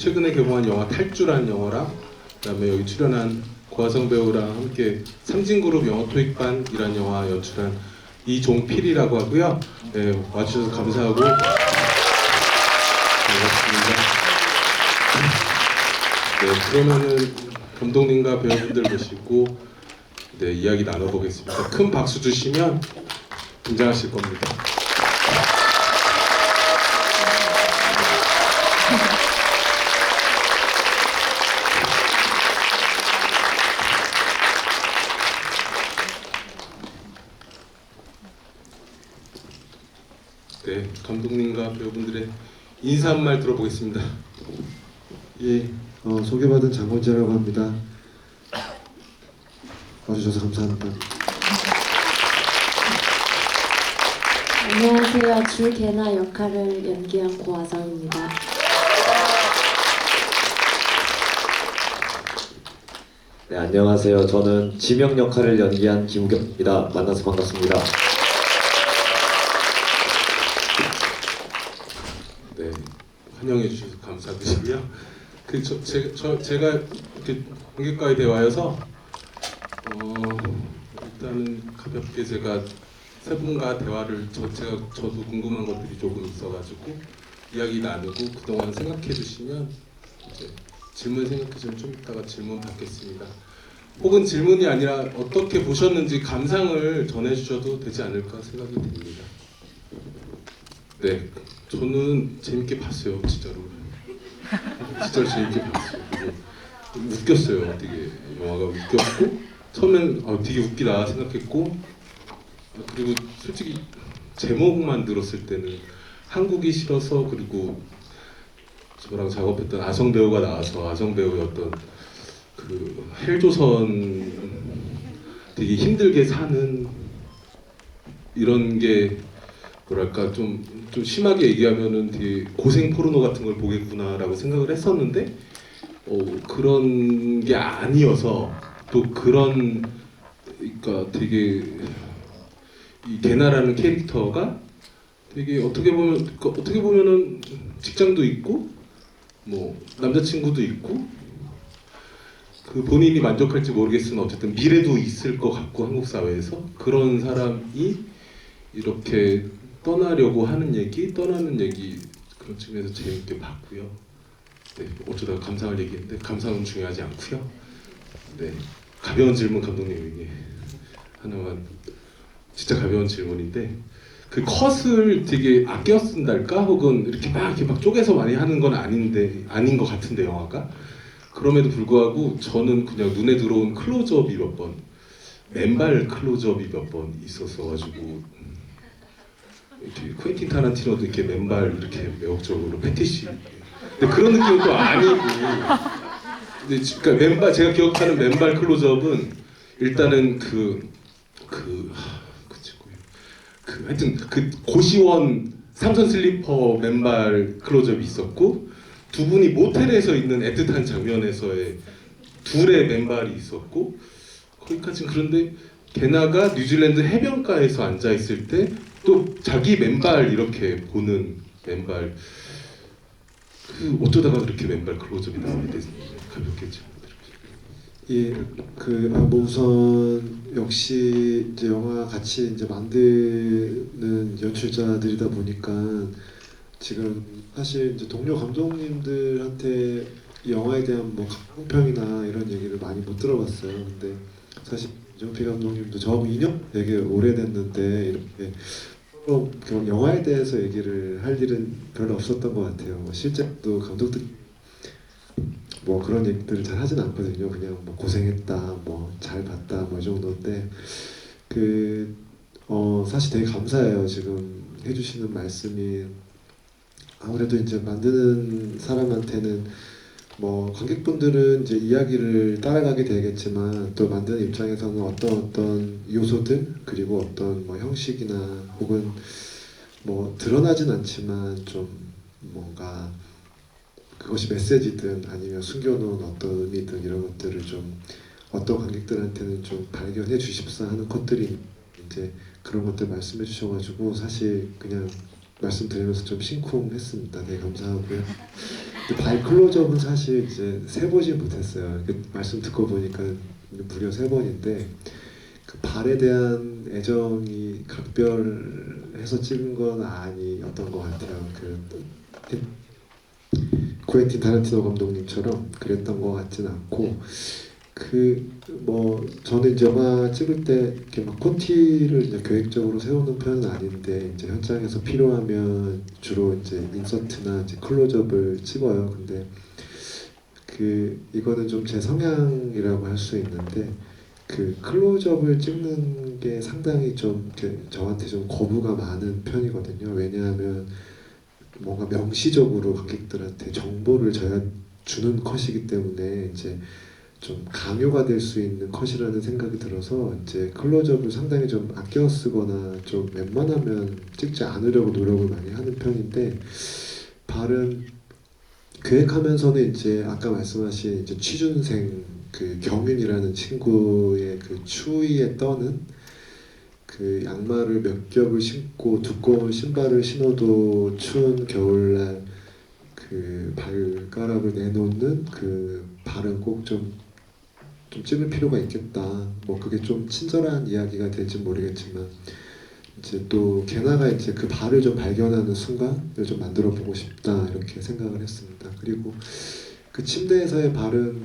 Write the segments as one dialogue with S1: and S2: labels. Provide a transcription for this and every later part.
S1: 최근에 개봉한 영화 탈주라는 영화랑 그다음에 여기 출연한 고화성 배우랑 함께 삼진그룹 영어 토익반이라는 영화 연출한 이종필이라고 하고요. 네, 와주셔서 감사하고 반갑습니다. 네, 그러면은 감독님과 배우분들 모시고 네, 이야기 나눠보겠습니다. 큰 박수 주시면 등장하실 겁니다. 네, 감독님과 배우분들의 인사 한 말 들어보겠습니다.
S2: 예, 소개받은 장건재라고 합니다. 와주셔서 감사합니다.
S3: 안녕하세요. 줄개나 역할을 연기한 고아성입니다.
S4: 네, 안녕하세요. 저는 지명 역할을 연기한 김우경입니다. 만나서 반갑습니다.
S1: 네, 환영해 주셔서 감사드리고요. 제가 이렇게 관객과의 대화여서 일단은 가볍게 제가 세 분과 대화를 저도 궁금한 것들이 조금 있어가지고 이야기 나누고 그동안 생각해 주시면 이제 질문 생각해주면 좀 이따가 질문 받겠습니다. 혹은 질문이 아니라 어떻게 보셨는지 감상을 전해주셔도 되지 않을까 생각이 듭니다. 네, 저는 재밌게 봤어요, 진짜로. 진짜로 재밌게 봤어요. 그리고 웃겼어요, 되게. 영화가 웃겼고 처음엔 되게 웃기다 생각했고 그리고 솔직히 제목만 들었을 때는 한국이 싫어서 그리고 저랑 작업했던 아성 배우가 나와서 아성 배우의 어떤 그 헬조선 되게 힘들게 사는 이런 게 뭐랄까 좀 심하게 얘기하면은 되게 고생 포르노 같은 걸 보겠구나라고 생각을 했었는데 그런 게 아니어서 또 그런 그러니까 되게 이 게나라는 캐릭터가 되게 어떻게 보면은 직장도 있고 뭐 남자친구도 있고 그 본인이 만족할지 모르겠으나 어쨌든 미래도 있을 것 같고 한국 사회에서 그런 사람이 이렇게 떠나는 얘기 그런 측면에서 재밌게 봤고요. 네, 어쩌다가 감상을 얘기했는데 감상은 중요하지 않고요. 네, 가벼운 질문 감독님에게 하나만 진짜 가벼운 질문인데 그 컷을 되게 아껴 쓴달까 혹은 이렇게 막 쪼개서 많이 하는 건 아닌 것 같은데 영화가 그럼에도 불구하고 저는 그냥 눈에 들어온 클로즈업이 몇 번 맨발 클로즈업이 몇 번 있었어 가지고 이렇게 퀸틴 타란티노도 이렇게 맨발 이렇게 매혹적으로 패티시 근데 그런 느낌은 또 아니고 근데 그러니까 맨발 제가 기억하는 맨발 클로즈업은 일단은 하여튼 그 고시원 삼선 슬리퍼 맨발 클로즈업이 있었고 두 분이 모텔에서 있는 애틋한 장면에서의 둘의 맨발이 있었고 거기까지는 그런데 게나가 뉴질랜드 해변가에서 앉아 있을 때 또 자기 맨발 이렇게 보는 맨발 어쩌다가 그렇게 맨발 클로즈업이 나오게 됐는지 가볍게
S2: 예, 뭐 우선 역시 이제 영화 같이 이제 만드는 연출자들이다 보니까 지금 사실 이제 동료 감독님들한테 이 영화에 대한 뭐 감상평이나 이런 얘기를 많이 못 들어봤어요. 근데 사실 이종필 감독님도 저하고 2년 되게 오래됐는데 이렇게 영화에 대해서 얘기를 할 일은 별로 없었던 것 같아요. 뭐 실제로 감독들 뭐 그런 얘기들을 잘 하진 않거든요. 그냥 뭐 고생했다, 뭐 잘 봤다, 뭐 이 정도인데 사실 되게 감사해요. 지금 해주시는 말씀이 아무래도 이제 만드는 사람한테는 뭐 관객분들은 이제 이야기를 따라가게 되겠지만 또 만드는 입장에서는 어떤 요소들 그리고 어떤 뭐 형식이나 혹은 뭐 드러나진 않지만 좀 뭔가 그것이 메시지든 아니면 숨겨놓은 어떤 의미든 이런 것들을 좀 어떤 관객들한테는 좀 발견해 주십사 하는 것들이 이제 그런 것들 말씀해 주셔가지고 사실 그냥 말씀드리면서 좀 심쿵했습니다. 네, 감사하고요. 발 클로즈업은 사실 이제 세보지 못했어요. 말씀 듣고 보니까 무려 3번인데 그 발에 대한 애정이 각별해서 찍은 건 아니었던 것 같아요. 쿠엔틴 타란티노 감독님처럼 그랬던 것 같진 않고 저는 이제 영화 찍을 때 이렇게 막 콘티를 이제 계획적으로 세우는 편은 아닌데 이제 현장에서 필요하면 주로 이제 인서트나 이제 클로즈업을 찍어요. 근데 이거는 좀 제 성향이라고 할 수 있는데 클로즈업을 찍는 게 상당히 좀 저한테 좀 거부가 많은 편이거든요. 왜냐하면 뭔가 명시적으로 관객들한테 정보를 주는 컷이기 때문에 이제 좀 강요가 될 수 있는 컷이라는 생각이 들어서 이제 클로즈업을 상당히 좀 아껴 쓰거나 좀 웬만하면 찍지 않으려고 노력을 많이 하는 편인데 발은 계획하면서는 이제 아까 말씀하신 이제 취준생 경윤이라는 친구의 추위에 떠는 양말을 몇 겹을 신고 두꺼운 신발을 신어도 추운 겨울날 발가락을 내놓는 발은 꼭 좀 찍을 필요가 있겠다. 뭐 그게 좀 친절한 이야기가 될지 모르겠지만 이제 또 게나가 이제 그 발을 좀 발견하는 순간을 좀 만들어 보고 싶다 이렇게 생각을 했습니다. 그리고 그 침대에서의 발은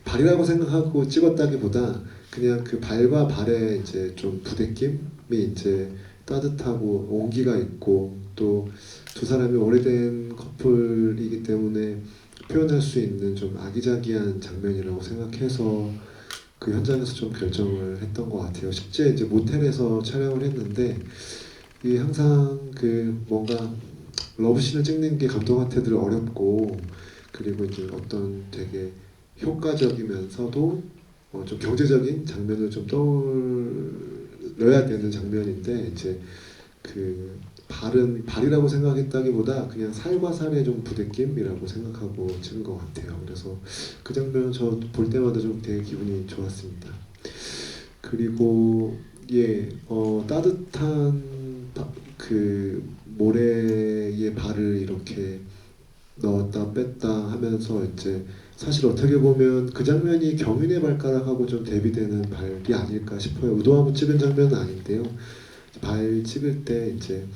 S2: 발이라고 생각하고 찍었다기보다 그냥 그 발과 발의 이제 좀 부대낌이 이제 따뜻하고 온기가 있고 또 두 사람이 오래된 커플이기 때문에 표현할 수 있는 좀 아기자기한 장면이라고 생각해서 그 현장에서 좀 결정을 했던 것 같아요. 실제 이제 모텔에서 촬영을 했는데 이 항상 뭔가 러브씬을 찍는 게 감독한테 늘 어렵고 그리고 이제 어떤 되게 효과적이면서도 좀 경제적인 장면을 좀 떠올려야 되는 장면인데 이제 발이라고 생각했다기보다 그냥 살과 살의 좀 부대낌이라고 생각하고 찍은 것 같아요. 그래서 그 장면 저 볼 때마다 좀 되게 기분이 좋았습니다. 그리고 따뜻한 모래에 발을 이렇게 넣었다 뺐다 하면서 이제 사실 어떻게 보면 그 장면이 경윤의 발가락하고 좀 대비되는 발이 아닐까 싶어요. 의도하고 찍은 장면은 아닌데요. 발 찍을 때 이제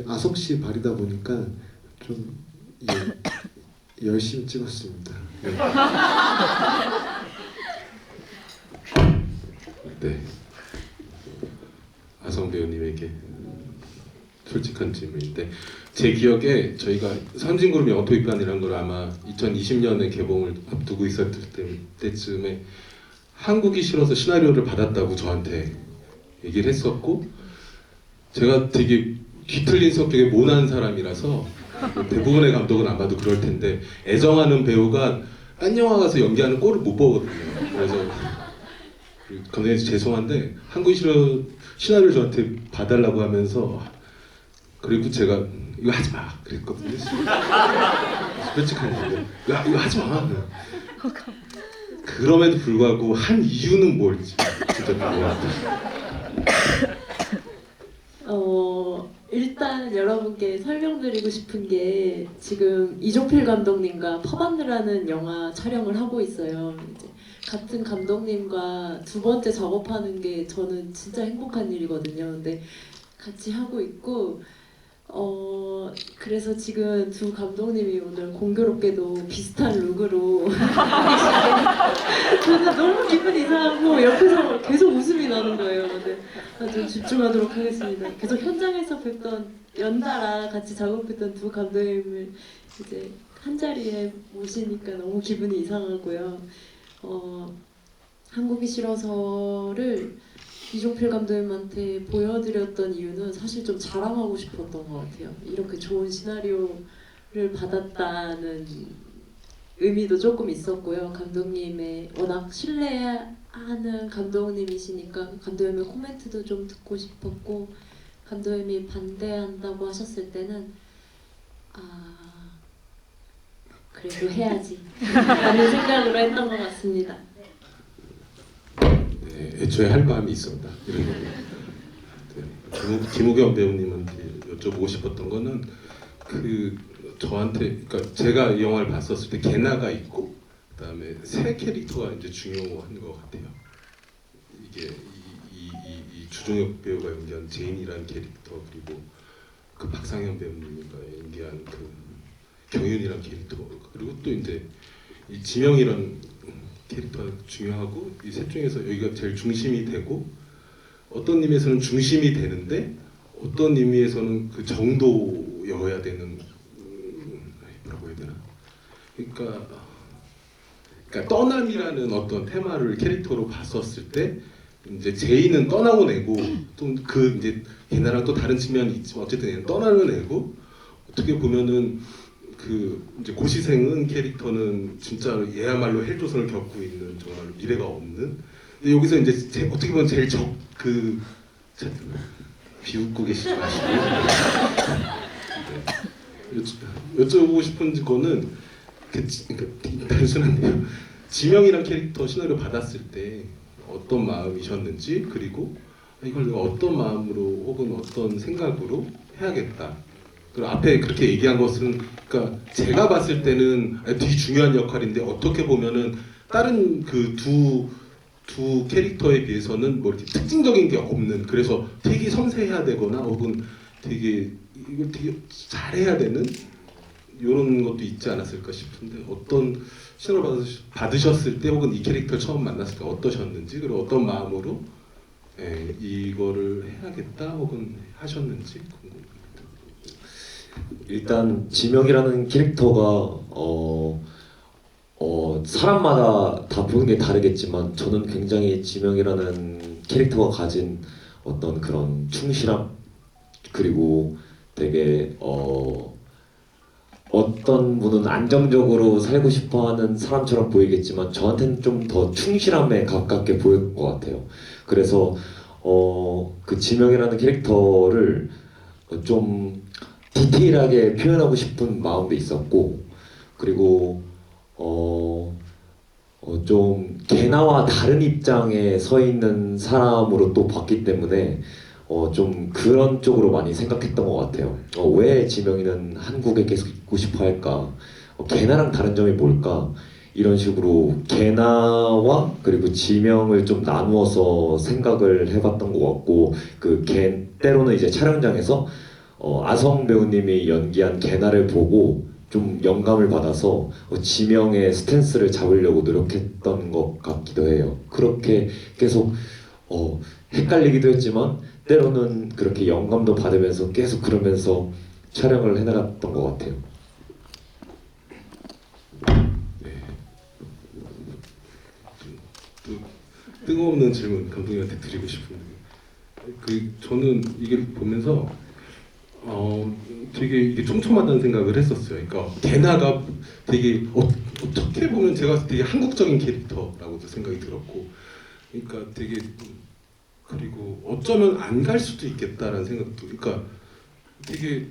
S2: 아석 씨 발이다 보니까 좀 열심히 찍었습니다.
S1: 네. 아성 배우님에게 솔직한 질문인데 제 기억에 저희가 삼진그룹 영토입관이라는 걸 아마 2020년에 개봉을 앞두고 있었을 때쯤에 한국이 싫어서 시나리오를 받았다고 저한테 얘기를 했었고 제가 되게 뒤틀린 성격의 모난 사람이라서 대부분의 감독은 아마도 그럴 텐데 애정하는 배우가 딴 영화 가서 연기하는 꼴을 못 보거든요. 그래서 감독님 죄송한데 한국이 싫어 시나리오를 저한테 봐달라고 하면서 그리고 제가 이거 하지 마 그랬거든요. 솔직한 얘기예요. 이거 하지 마. 그럼에도 불구하고 한 이유는 뭘지 진짜 궁금합니다.
S3: 일단 여러분께 설명드리고 싶은 게 지금 이종필 감독님과 퍼반드라는 영화 촬영을 하고 있어요. 이제 같은 감독님과 두 번째 작업하는 게 저는 진짜 행복한 일이거든요. 근데 같이 하고 있고 그래서 지금 두 감독님이 오늘 공교롭게도 비슷한 룩으로 저는 너무 기분이 이상하고 옆에서 계속 웃음이 나는 거예요. 근데 좀 집중하도록 하겠습니다. 계속 현장에서 뵙던 연달아 같이 작업했던 두 감독님을 이제 한 자리에 모시니까 너무 기분이 이상하고요. 한국이 싫어서를 이종필 감독님한테 보여드렸던 이유는 사실 좀 자랑하고 싶었던 것 같아요. 이렇게 좋은 시나리오를 받았다는 의미도 조금 있었고요. 감독님의 워낙 신뢰하는 감독님이시니까 감독님의 코멘트도 좀 듣고 싶었고 감독님이 반대한다고 하셨을 때는 그래도 해야지 라는 생각으로 했던 것 같습니다.
S1: 네, 애초에 할 마음이 있었다 이런 거. 네, 김우겸 배우님한테 여쭤보고 싶었던 거는 저한테 그러니까 제가 이 영화를 봤었을 때 개나가 있고 그다음에 새 캐릭터가 이제 중요한 것 같아요. 이게 이 주종혁 배우가 연기한 제인이라는 캐릭터 그리고 그 박상현 배우님과 연기한 그 경윤이라는 캐릭터 그리고 또 이제 이 지명이라는 캐릭터가 중요하고 이 셋 중에서 여기가 제일 중심이 되고 어떤 의미에서는 중심이 되는데 어떤 의미에서는 그 정도여야 되는 뭐라고 해야 되나? 그러니까 떠남이라는 어떤 테마를 캐릭터로 봤었을 때 이제 제이는 떠나고 내고 또 그 이제 걔네랑 또 다른 측면이 있지만 어쨌든 얘는 떠나는 애고 어떻게 보면은 그 이제 고시생은 캐릭터는 진짜 얘야말로 헬조선을 겪고 있는 정말 미래가 없는. 근데 여기서 이제 어떻게 보면 제일 그 비웃고 계시지 마시고 여쭤보고 싶은 거는 그러니까 단순한데요. 지명이란 캐릭터 시나리오 받았을 때 어떤 마음이셨는지 그리고 이걸 내가 어떤 마음으로 혹은 어떤 생각으로 해야겠다. 그리고 앞에 그렇게 얘기한 것은 그러니까 제가 봤을 때는 되게 중요한 역할인데 어떻게 보면은 다른 그 두 캐릭터에 비해서는 뭐 이렇게 특징적인 게 없는 그래서 되게 섬세해야 되거나 혹은 되게 이걸 되게 잘해야 되는 이런 것도 있지 않았을까 싶은데 어떤 신호를 받으셨을 때 혹은 이 캐릭터를 처음 만났을 때 어떠셨는지 그리고 어떤 마음으로 이거를 해야겠다 혹은 하셨는지 궁금합니다.
S4: 일단 지명이라는 캐릭터가 사람마다 다 보는 게 다르겠지만 저는 굉장히 지명이라는 캐릭터가 가진 어떤 그런 충실함 그리고 되게 어떤 분은 안정적으로 살고 싶어하는 사람처럼 보이겠지만 저한테는 좀 더 충실함에 가깝게 보였던 것 같아요. 그래서 그 지명이라는 캐릭터를 좀 디테일하게 표현하고 싶은 마음도 있었고 그리고 좀 개나와 다른 입장에 서 있는 사람으로 또 봤기 때문에 좀 그런 쪽으로 많이 생각했던 것 같아요. 왜 지명이는 한국에 계속 있고 싶어 할까? 개나랑 다른 점이 뭘까? 이런 식으로 개나와 그리고 지명을 좀 나누어서 생각을 해봤던 것 같고 때로는 이제 촬영장에서 아성 배우님이 연기한 개나를 보고 좀 영감을 받아서 지명의 스탠스를 잡으려고 노력했던 것 같기도 해요. 그렇게 계속 헷갈리기도 했지만 때로는 그렇게 영감도 받으면서 계속 그러면서 촬영을 해나갔던 것 같아요.
S1: 뜬금없는 질문 감독님한테 드리고 싶은데 저는 이게 보면서 되게 이게 촘촘하다는 생각을 했었어요. 그러니까 개나가 되게 어떻게 보면 제가 되게 한국적인 캐릭터라고도 생각이 들었고, 그러니까 되게 그리고 어쩌면 안 갈 수도 있겠다라는 생각도, 그러니까 되게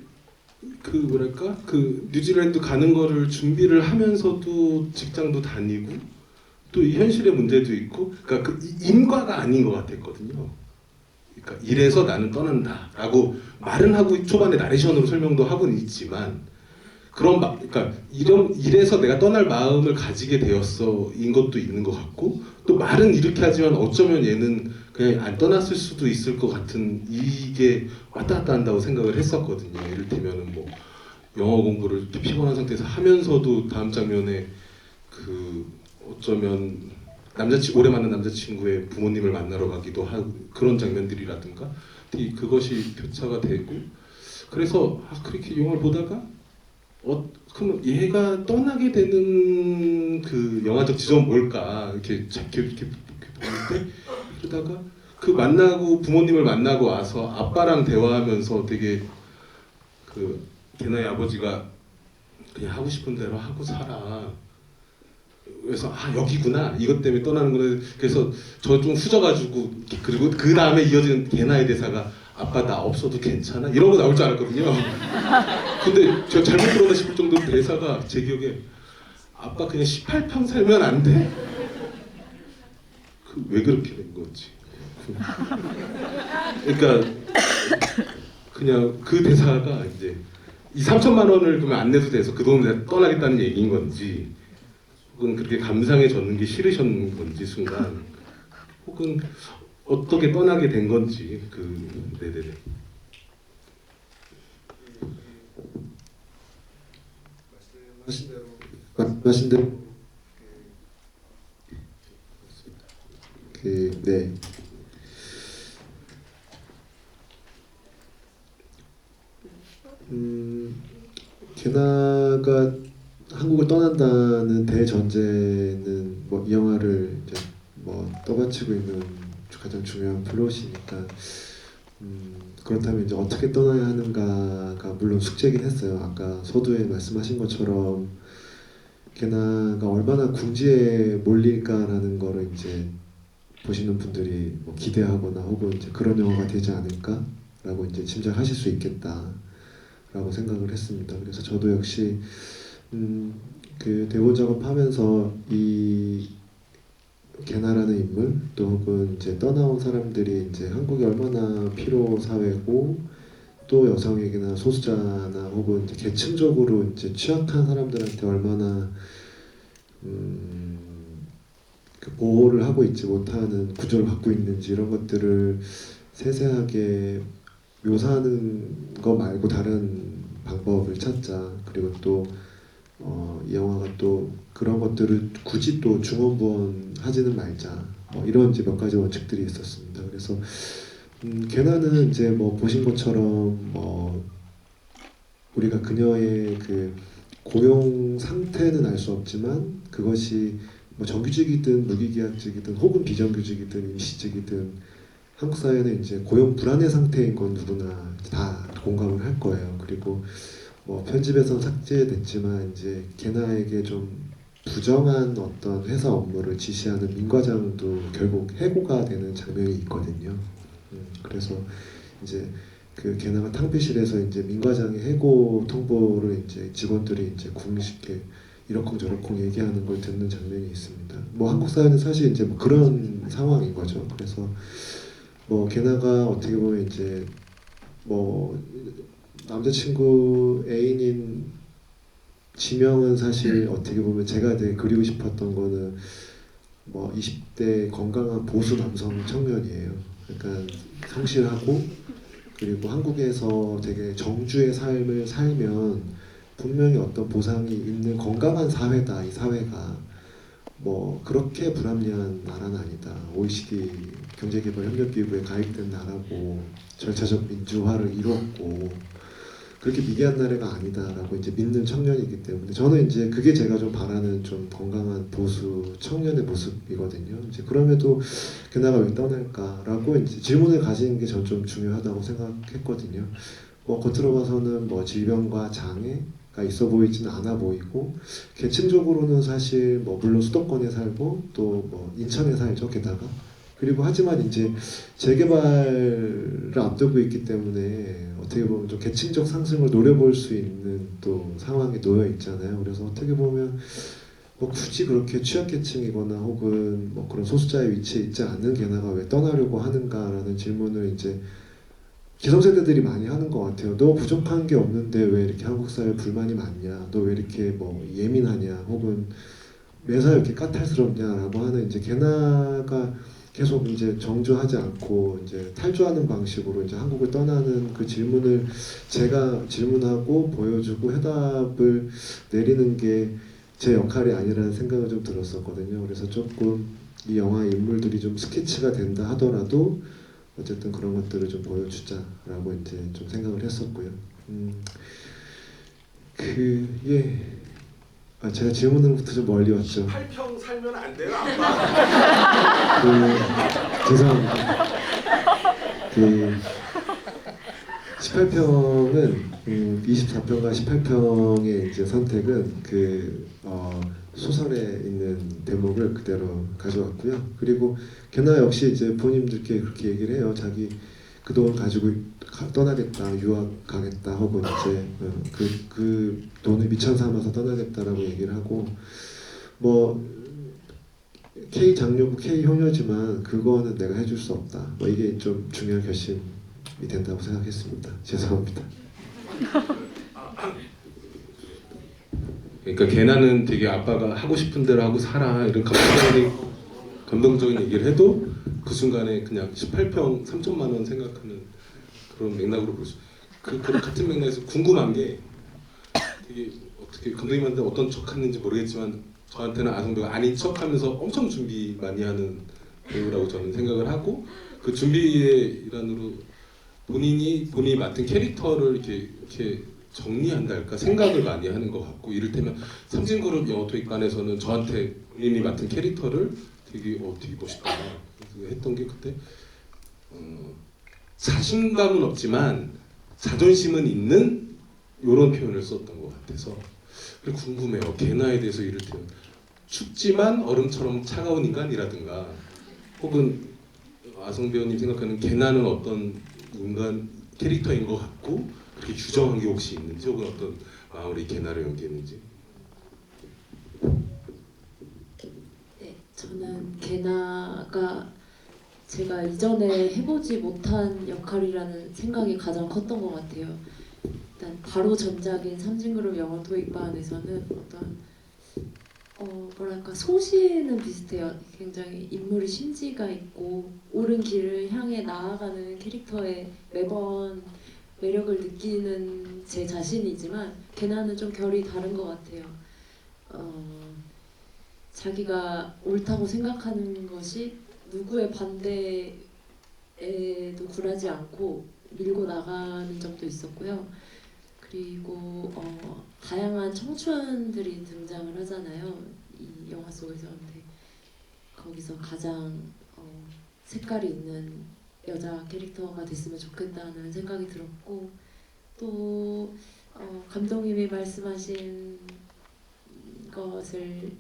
S1: 그 뭐랄까 그 뉴질랜드 가는 거를 준비를 하면서도 직장도 다니고 또 이 현실의 문제도 있고, 그러니까 그 인과가 아닌 것 같았거든요. 그러니까 이래서 나는 떠난다라고 말은 하고 초반에 나레이션으로 설명도 하고는 있지만 그러니까 이래서 내가 떠날 마음을 가지게 되었어인 것도 있는 것 같고 또 말은 이렇게 하지만 어쩌면 얘는 그냥 안 떠났을 수도 있을 것 같은 이게 왔다 갔다 한다고 생각을 했었거든요. 이를테면은 뭐 영어 공부를 이렇게 피곤한 상태에서 하면서도 다음 장면에 그 어쩌면 오래 만난 남자친구의 부모님을 만나러 가기도 하고 그런 장면들이라든가 그것이 교차가 되고 그래서 그렇게 영화를 보다가 그러면 얘가 떠나게 되는 그 영화적 지점은 뭘까 이렇게 보는데 그러다가 그 만나고 부모님을 만나고 와서 아빠랑 대화하면서 되게 그 걔네 아버지가 그냥 하고 싶은 대로 하고 살아. 그래서 여기구나 이것 때문에 떠나는구나. 그래서 저 좀 후져가지고 그리고 그 다음에 이어지는 개나의 대사가 아빠 나 없어도 괜찮아 이런 거 나올 줄 알았거든요. 근데 저 잘못 들었나 싶을 정도로 대사가 제 기억에 아빠 그냥 18평 살면 안 돼? 왜 그렇게 된 건지. 그러니까 그냥 그 대사가 이제 이 3천만 원을 그러면 안 내도 돼서 그 돈을 떠나겠다는 얘기인 건지, 혹은 그렇게 감상해졌는 게 싫으셨는 건지 순간, 혹은 어떻게 떠나게 된 건지 네네네.
S2: 말씀하신 대로 네. 게나가 한국을 떠난다는 대전제는 뭐 이 영화를 이제 뭐 떠받치고 있는 가장 중요한 플롯이니까 그렇다면 이제 어떻게 떠나야 하는가가 물론 숙제긴 했어요. 아까 서두에 말씀하신 것처럼 게나가 얼마나 궁지에 몰릴까라는 거를 이제 보시는 분들이 뭐 기대하거나 혹은 이제 그런 영화가 되지 않을까라고 이제 짐작하실 수 있겠다라고 생각을 했습니다. 그래서 저도 역시 그 대본 작업하면서 이 게나라는 인물 또 혹은 이제 떠나온 사람들이 이제 한국이 얼마나 피로 사회고 또 여성에게나 소수자나 혹은 이제 계층적으로 이제 취약한 사람들한테 얼마나 그 보호를 하고 있지 못하는 구조를 갖고 있는지 이런 것들을 세세하게 묘사하는 거 말고 다른 방법을 찾자. 그리고 또 이 영화가 또 그런 것들을 굳이 또 중원부원하지는 말자. 이런 이제 몇 가지 원칙들이 있었습니다. 그래서 게나는 이제 뭐 보신 것처럼 우리가 그녀의 그 고용 상태는 알 수 없지만 그것이 뭐 정규직이든 무기계약직이든 혹은 비정규직이든 임시직이든 한국 사회는 이제 고용 불안의 상태인 건 누구나 다 공감을 할 거예요. 그리고 뭐 편집에서 삭제됐지만 이제 게나에게 좀 부정한 어떤 회사 업무를 지시하는 민 과장도 결국 해고가 되는 장면이 있거든요. 그래서 이제 그 게나가 탕비실에서 이제 민 과장의 해고 통보를 이제 직원들이 이제 국민식게 이러쿵저러쿵 얘기하는 걸 듣는 장면이 있습니다. 뭐 한국 사회는 사실 이제 뭐 그런 상황인 거죠. 그래서 뭐 게나가 어떻게 보면 이제 뭐 남자친구 애인인 지명은 사실 어떻게 보면 제가 되게 그리고 싶었던 거는 뭐 20대 건강한 보수 남성 청년이에요. 그러니까 성실하고 그리고 한국에서 되게 정주의 삶을 살면 분명히 어떤 보상이 있는 건강한 사회다. 이 사회가 뭐 그렇게 불합리한 나라는 아니다. OECD 경제개발협력기구에 가입된 나라고 절차적 민주화를 이루었고 그렇게 미개한 나라가 아니다라고 이제 믿는 청년이기 때문에 저는 이제 그게 제가 좀 바라는 좀 건강한 보수 청년의 모습이거든요. 이제 그럼에도 게나가 왜 떠날까라고 이제 질문을 가지는 게 전 좀 중요하다고 생각했거든요. 뭐 겉으로 봐서는 뭐 질병과 장애가 있어 보이지는 않아 보이고 계층적으로는 사실 뭐 물론 수도권에 살고 또 뭐 인천에 살죠 게다가 그리고 하지만 이제 재개발을 앞두고 있기 때문에 어떻게 보면 좀 계층적 상승을 노려볼 수 있는 또 상황에 놓여 있잖아요. 그래서 어떻게 보면 뭐 굳이 그렇게 취약계층이거나 혹은 뭐 그런 소수자의 위치에 있지 않는 게나가 왜 떠나려고 하는가라는 질문을 이제 기성세대들이 많이 하는 것 같아요. 너 부족한 게 없는데 왜 이렇게 한국 사회 불만이 많냐? 너 왜 이렇게 뭐 예민하냐? 혹은 매사 이렇게 까탈스럽냐라고 하는 이제 게나가 계속 이제 정주하지 않고 이제 탈주하는 방식으로 이제 한국을 떠나는 그 질문을 제가 질문하고 보여주고 해답을 내리는 게 제 역할이 아니라는 생각을 좀 들었었거든요. 그래서 조금 이 영화의 인물들이 좀 스케치가 된다 하더라도 어쨌든 그런 것들을 좀 보여주자라고 이제 좀 생각을 했었고요. 제가 질문으로부터 좀 멀리 왔죠.
S1: 18평 살면 안 돼요? 아빠?
S2: 죄송합니다. 18평은 24평과 18평의 이제 선택은 소설에 있는 대목을 그대로 가져왔고요. 그리고 게나 역시 이제 본인들께 그렇게 얘기를 해요. 자기 그 돈 가지고 떠나겠다, 유학 가겠다, 혹은 이제 그 돈을 미천 삼아서 떠나겠다라고 얘기를 하고 뭐 K 장녀고 K 효녀지만 그거는 내가 해줄 수 없다. 뭐 이게 좀 중요한 결심이 된다고 생각했습니다. 죄송합니다.
S1: 그러니까 개나는 되게 아빠가 하고 싶은 대로 하고 살아 이런 감동적인 얘기를 해도 그 순간에 그냥 18평 3천만 원 생각하는 그런 맥락으로 볼 수. 그 같은 맥락에서 궁금한 게 되게 어떻게 감독님한테 어떤 척했는지 모르겠지만 저한테는 아성배가 아닌 척하면서 엄청 준비 많이 하는 배우라고 저는 생각을 하고 그 준비의 일환으로 본인이 맡은 캐릭터를 이렇게 정리한달까 생각을 많이 하는 것 같고 이를테면 삼진그룹 영어 토익반에서는 저한테 본인이 맡은 캐릭터를 되게 멋있다 그래서 했던 게 그때 자신감은 없지만 자존심은 있는 이런 표현을 썼던 것 같아서 그리고 궁금해요. 개나에 대해서 이를테면 춥지만 얼음처럼 차가운 인간이라든가 혹은 아성 배우님 생각하는 개나는 어떤 인간 캐릭터인 것 같고 그렇게 규정한 게 혹시 있는지 혹은 어떤 마음으로 이 개나를 연기했는지.
S3: 네, 저는 개나가 제가 이전에 해보지 못한 역할이라는 생각이 가장 컸던 것 같아요. 일단 바로 전작인 삼진그룹 영어 토익반에서는 어떤 뭐랄까 소시는 비슷해요. 굉장히 인물이 심지가 있고 옳은 길을 향해 나아가는 캐릭터에 매번 매력을 느끼는 제 자신이지만 개나는 좀 결이 다른 것 같아요. 자기가 옳다고 생각하는 것이 누구의 반대에도 굴하지 않고 밀고 나가는 점도 있었고요. 그리고 다양한 청춘들이 등장을 하잖아요. 이 영화 속에서. 근데 거기서 가장 색깔이 있는 여자 캐릭터가 됐으면 좋겠다는 생각이 들었고 또 감독님이 말씀하신 것을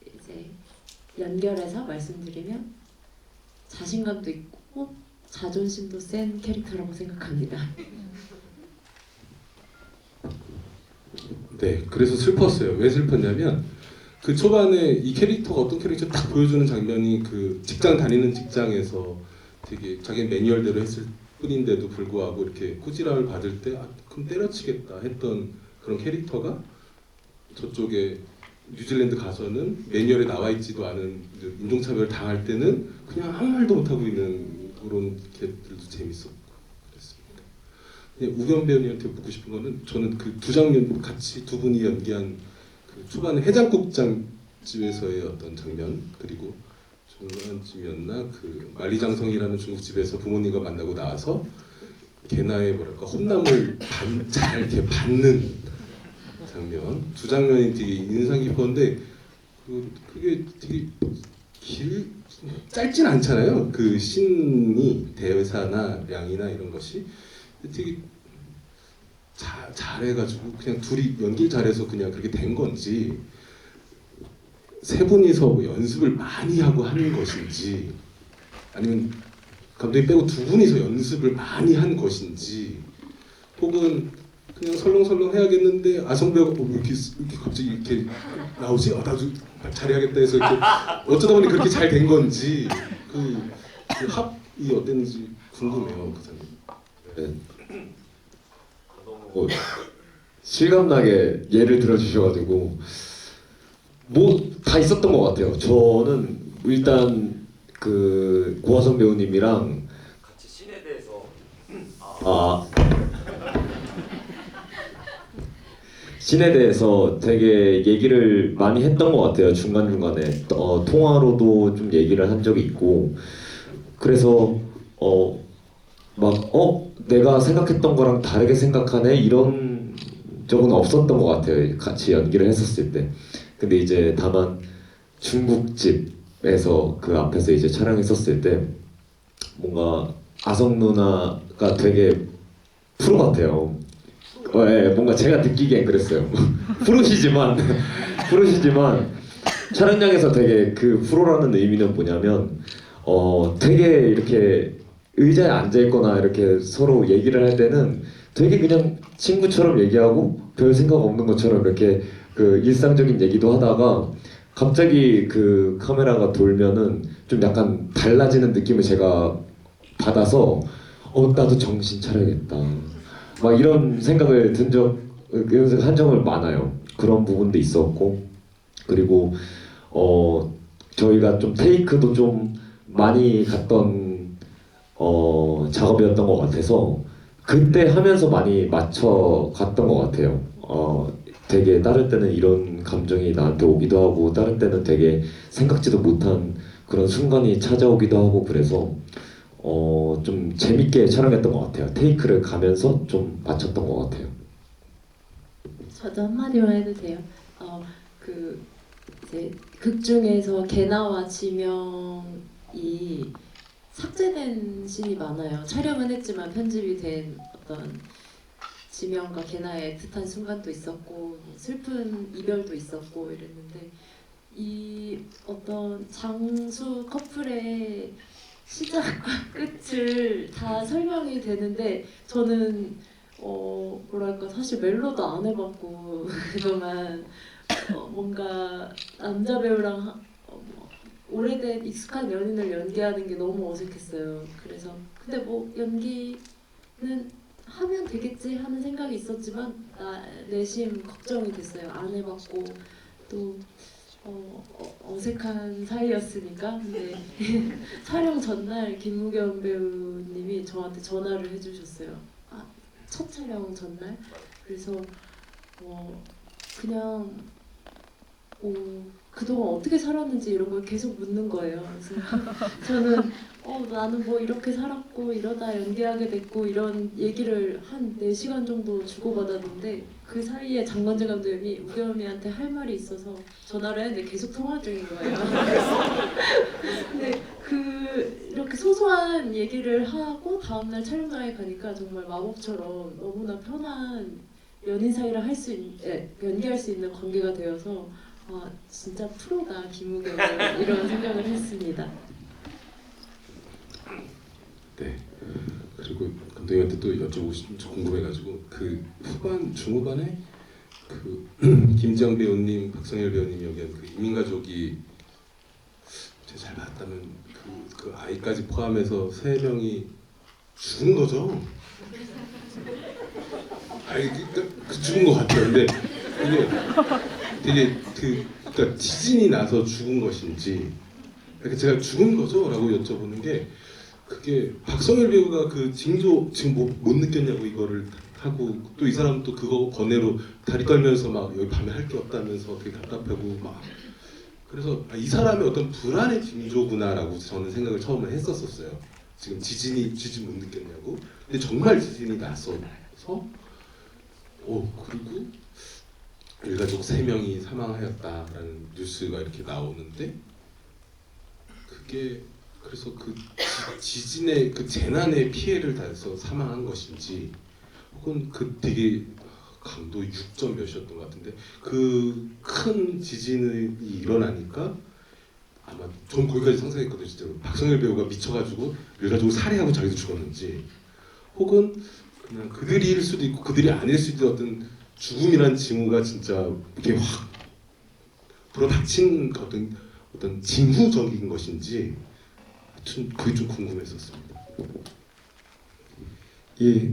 S3: 이제 연결해서 말씀드리면 자신감도 있고 자존심도 센 캐릭터라고 생각합니다.
S1: 네, 그래서 슬펐어요. 왜 슬펐냐면 그 초반에 이 캐릭터가 어떤 캐릭터 딱 보여주는 장면이 그 직장 다니는 직장에서 되게 자기 매뉴얼대로 했을 뿐인데도 불구하고 이렇게 꾸지람을 받을 때 그럼 때려치겠다 했던 그런 캐릭터가 저쪽에 뉴질랜드 가서는 매뉴얼에 나와 있지도 않은 인종차별을 당할 때는 그냥 아무 말도 못하고 있는 그런 캐릭터들도 재밌었고 그랬습니다. 우겸 배우님한테 묻고 싶은 거는 저는 그 두 장면 같이 두 분이 연기한 그 초반에 해장국집에서의 어떤 장면 그리고 중간쯤이었나 그 만리장성이라는 중국집에서 부모님과 만나고 나와서 개나의 뭐랄까 혼남을 잘 이렇게 받는 장면 두 장면이 되게 인상 깊었는데 그게 되게 짧진 않잖아요. 그 신이 대사나 양이나 이런 것이 되게 잘해가지고 그냥 둘이 연기를 잘해서 그냥 그렇게 된 건지 세 분이서 뭐 연습을 많이 하고 하는 것인지 아니면 감독님 빼고 두 분이서 연습을 많이 한 것인지 혹은 그냥 설렁설렁 해야겠는데 아성 배우가 왜 이렇게 갑자기 이렇게 나오지? 나도 잘해야겠다 해서 이렇게 어쩌다 보니 그렇게 잘 된 건지 그 합이 어땠는지 궁금해요. 그 사람.
S4: 네. 실감나게 예를 들어주셔가지고 뭐 다 있었던 것 같아요. 저는 일단 그 고화성 배우님이랑 같이 씬에 대해서 씬에 대해서 되게 얘기를 많이 했던 것 같아요. 중간중간에 통화로도 좀 얘기를 한 적이 있고 그래서 내가 생각했던 거랑 다르게 생각하네 이런 적은 없었던 것 같아요. 같이 연기를 했었을 때. 근데 이제 다만 중국집에서 그 앞에서 이제 촬영했었을 때 뭔가 아성 누나가 되게 프로 같아요. 뭔가 제가 느끼기엔 그랬어요. 프로시지만 촬영장에서 되게 그 프로라는 의미는 뭐냐면 되게 이렇게 의자에 앉아있거나 이렇게 서로 얘기를 할 때는 되게 그냥 친구처럼 얘기하고 별 생각 없는 것처럼 이렇게 그 일상적인 얘기도 하다가 갑자기 그 카메라가 돌면은 좀 약간 달라지는 느낌을 제가 받아서 나도 정신 차려야겠다 막 이런 생각을 든 적 연습 한정을 많아요. 그런 부분도 있었고 그리고 저희가 좀 테이크도 좀 많이 갔던 작업이었던 것 같아서 그때 하면서 많이 맞춰 갔던 것 같아요. 되게 다른 때는 이런 감정이 나한테 오기도 하고 다른 때는 되게 생각지도 못한 그런 순간이 찾아오기도 하고 그래서 좀 재밌게 촬영했던 것 같아요. 테이크를 가면서 좀 맞췄던 것 같아요.
S3: 저도 한마디만 해도 돼요. 그 이제 극 중에서 개나와 지명이 삭제된 씬이 많아요. 촬영은 했지만 편집이 된 어떤 지명과 개나의 애틋한 순간도 있었고 슬픈 이별도 있었고 이랬는데 이 어떤 장수 커플의 시작과 끝을 다 설명이 되는데 저는 뭐랄까 사실 멜로도 안 해봤고 그동안 뭔가 남자 배우랑 뭐 오래된 익숙한 연인을 연기하는 게 너무 어색했어요. 그래서 근데 뭐 연기는 하면 되겠지 하는 생각이 있었지만 내심 걱정이 됐어요. 안 해봤고 또 어색한 사이였으니까. 근데 촬영 전날 김무겸 배우님이 저한테 전화를 해주셨어요. 첫 촬영 전날. 그래서 그냥 그동안 어떻게 살았는지 이런 걸 계속 묻는 거예요. 그래서 저는 나는 뭐 이렇게 살았고 이러다 연기하게 됐고 이런 얘기를 한 4시간 정도 주고받았는데 그 사이에 장건재 감독님이 우겸이한테 할 말이 있어서 전화를 했는데 계속 통화 중인 거예요. 근데 이렇게 소소한 얘기를 하고 다음날 촬영장에 가니까 정말 마법처럼 너무나 편한 연인 사이를 연기할 수 있는 관계가 되어서 진짜 프로다 김우겸 이런 생각을 했습니다.
S1: 네. 그리고 감독님한테 또 여쭤보고 싶은 궁금해가지고 그 중후반에 그 김지영 배우님, 박성열 배우님이 연기한 그 이민가족이 제가 잘 봤다면 그 아이까지 포함해서 3명이 죽은 거죠. 죽은 것 같아요. 근데 이게 되게 그러니까 지진이 나서 죽은 것인지 그러니까 제가 죽은 거죠?라고 여쭤보는 게 그게 박성열 배우가 그 징조 지금 못 느꼈냐고 이거를 하고 또 이 사람 또 그거 번외로 다리 떨면서 막 여기 밤에 할 게 없다면서 되게 답답하고 막 그래서 이 사람의 어떤 불안의 징조구나라고 저는 생각을 처음에 했었어요. 지금 지진 못 느꼈냐고. 근데 정말 지진이 나서 그리고 일가족 3명이 사망하였다라는 뉴스가 이렇게 나오는데 그게 그래서 그 지진의 그 재난의 피해를 당해서 사망한 것인지 혹은 그 되게 강도 6점 몇이었던 것 같은데 그 큰 지진이 일어나니까 아마 전 거기까지 상상했거든요. 진짜로 박성열 배우가 미쳐가지고 일가족을 살해하고 자기도 죽었는지 혹은 그냥 그들일 수도 있고 그들이 아닐 수도 있는 어떤 죽음이란 징후가 진짜 이렇게 확 불어닥친 어떤 징후적인 것인지 하여튼 그게 좀 궁금했었습니다.
S2: 예,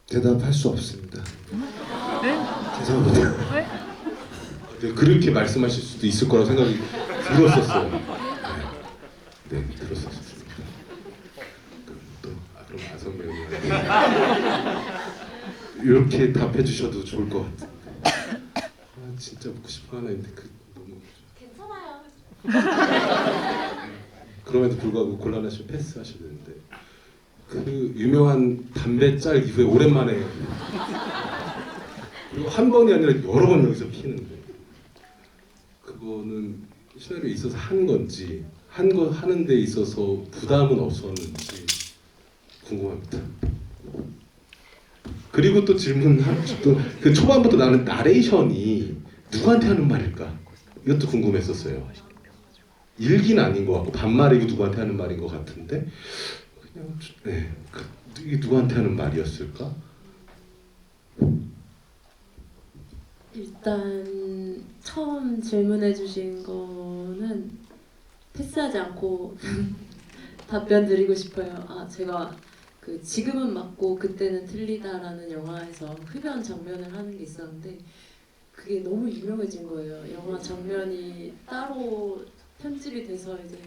S2: 대답할 수 없습니다. 죄송합니다.
S1: 네, 그렇게 말씀하실 수도 있을 거라고 생각이 들었었어요. 네, 들었었습니다. 그럼 아성 배우님한테 이렇게 답해 주셔도 좋을 것 같은데 진짜 묻고 싶은 거 하나 있는데 너무
S3: 괜찮아요.
S1: 그럼에도 불구하고 곤란하시면 패스하셔야 되는데 그 유명한 담배 짤 이후에 오랜만에 그리고 한 번이 아니라 여러 번 여기서 피는데 그거는 시나리오에 있어서 한 건지 하는 데 있어서 부담은 없었는지 궁금합니다. 그리고 또 질문하고 싶은 그 초반부터 나는 나레이션이 누구한테 하는 말일까? 이것도 궁금했었어요. 일기는 아닌 것 같고 반말이고 누구한테 하는 말인 것 같은데 그냥 이게 누구한테 하는 말이었을까?
S3: 일단 처음 질문해 주신 거는 패스하지 않고 답변 드리고 싶어요. 제가 그 지금은 맞고 그때는 틀리다라는 영화에서 흡연 장면을 하는 게 있었는데 그게 너무 유명해진 거예요. 영화 장면이 따로 편집이 돼서 이제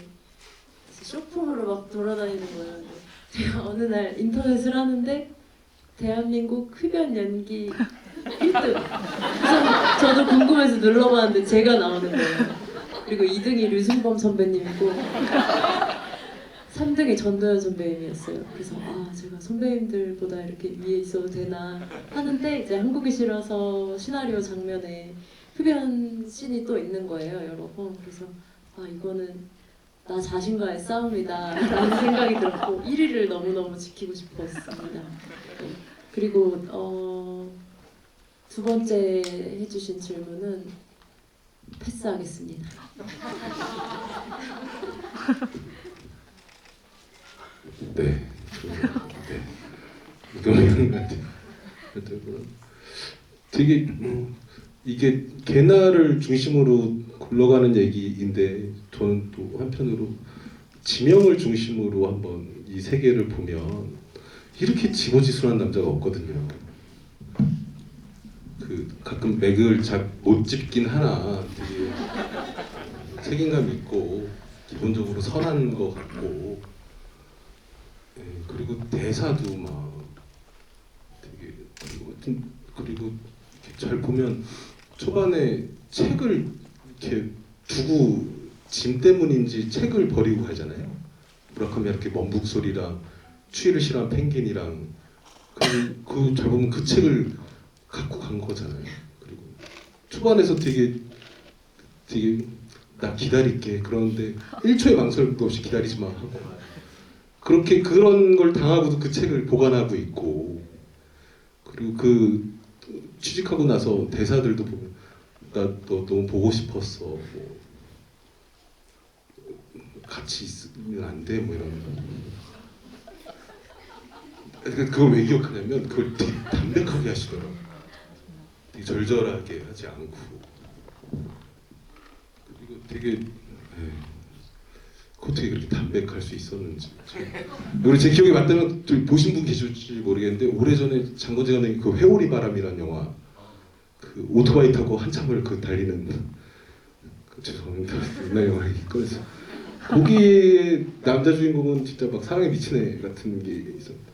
S3: 쇼폼으로 막 돌아다니는 거예요. 근데 제가 어느 날 인터넷을 하는데 대한민국 흡연 연기 1등. 그래서 저도 궁금해서 눌러봤는데 제가 나오는 거예요. 그리고 2등이 류승범 선배님이고 3등이 전도연 선배님이었어요. 그래서 제가 선배님들보다 이렇게 위에 있어도 되나 하는데 이제 한국이 싫어서 시나리오 장면에 흡연 씬이 또 있는 거예요, 여러 번. 그래서 이거는 나 자신과의 싸움이다 라는 생각이 들었고 1위를 너무너무 지키고 싶었습니다. 네. 그리고 두 번째 해주신 질문은 패스하겠습니다.
S1: 네. 이거는 것 같아요. 되게 이게 개나를 중심으로 굴러가는 얘기인데 저는 또 한편으로 지명을 중심으로 한번 이 세계를 보면 이렇게 지고지순한 남자가 없거든요. 그 가끔 맥을 잘 못 짚긴 하나 되게 책임감 있고 기본적으로 선한 것 같고 그리고 대사도 막 되게 그리고 이렇게 잘 보면 초반에 책을 이렇게 두고 짐 때문인지 책을 버리고 하잖아요. 무라카미 이렇게 먼북 소리랑 추위를 싫어한 펭귄이랑 그 잘 보면 그 책을 갖고 간 거잖아요. 그리고 초반에서 되게 나 기다릴게 그러는데 1초의 망설임도 없이 기다리지 마 하고 그렇게 그런 걸 당하고도 그 책을 보관하고 있고 그리고 그 취직하고 나서 대사들도 보면 나 너 너무 보고 싶었어 뭐 같이 있으면 안 돼 뭐 이런 그걸 왜 기억하냐면 그걸 되게 담백하게 하시더라고요. 되게 절절하게 하지 않고 그리고 되게 어떻게 그렇게 담백할 수 있었는지 우리 제 기억에 맞다면 보신 분 계실지 모르겠는데 오래전에 장건재 감독님 그 회오리 바람이라는 영화 그 오토바이 타고 한참을 그 달리는 죄송합니다 옛날 영화 꺼내서 거기에 남자 주인공은 진짜 막 사랑에 미친 애 같은 게 있었는데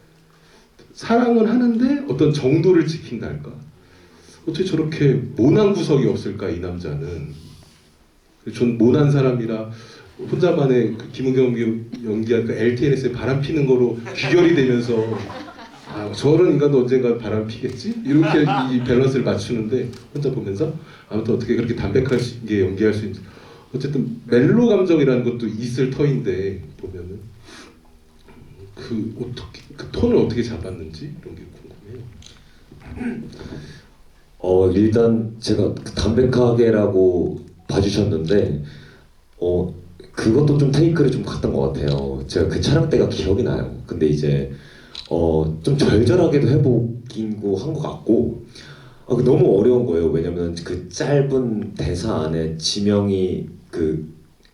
S1: 사랑은 하는데 어떤 정도를 지킨다 할까 어떻게 저렇게 모난 구석이 없을까 이 남자는 전 모난 사람이라 혼자만의 그 김은경 연기한 그 LTNS에 바람 피는 거로 귀결이 되면서 저런 인간도 언젠가 바람 피겠지? 이렇게 이 밸런스를 맞추는데 혼자 보면서 아무튼 어떻게 그렇게 담백하게 연기할 수 있는지 어쨌든 멜로 감정이라는 것도 있을 터인데 보면은 그 어떻게 그 톤을 어떻게 잡았는지 이런 게 궁금해요.
S4: 일단 제가 담백하게라고 봐주셨는데 그것도 좀 테이크를 좀 갔던 것 같아요. 제가 그 촬영 때가 기억이 나요. 근데 이제 좀 절절하게도 해보기고 한 것 같고 너무 어려운 거예요. 왜냐면 그 짧은 대사 안에 지명이 그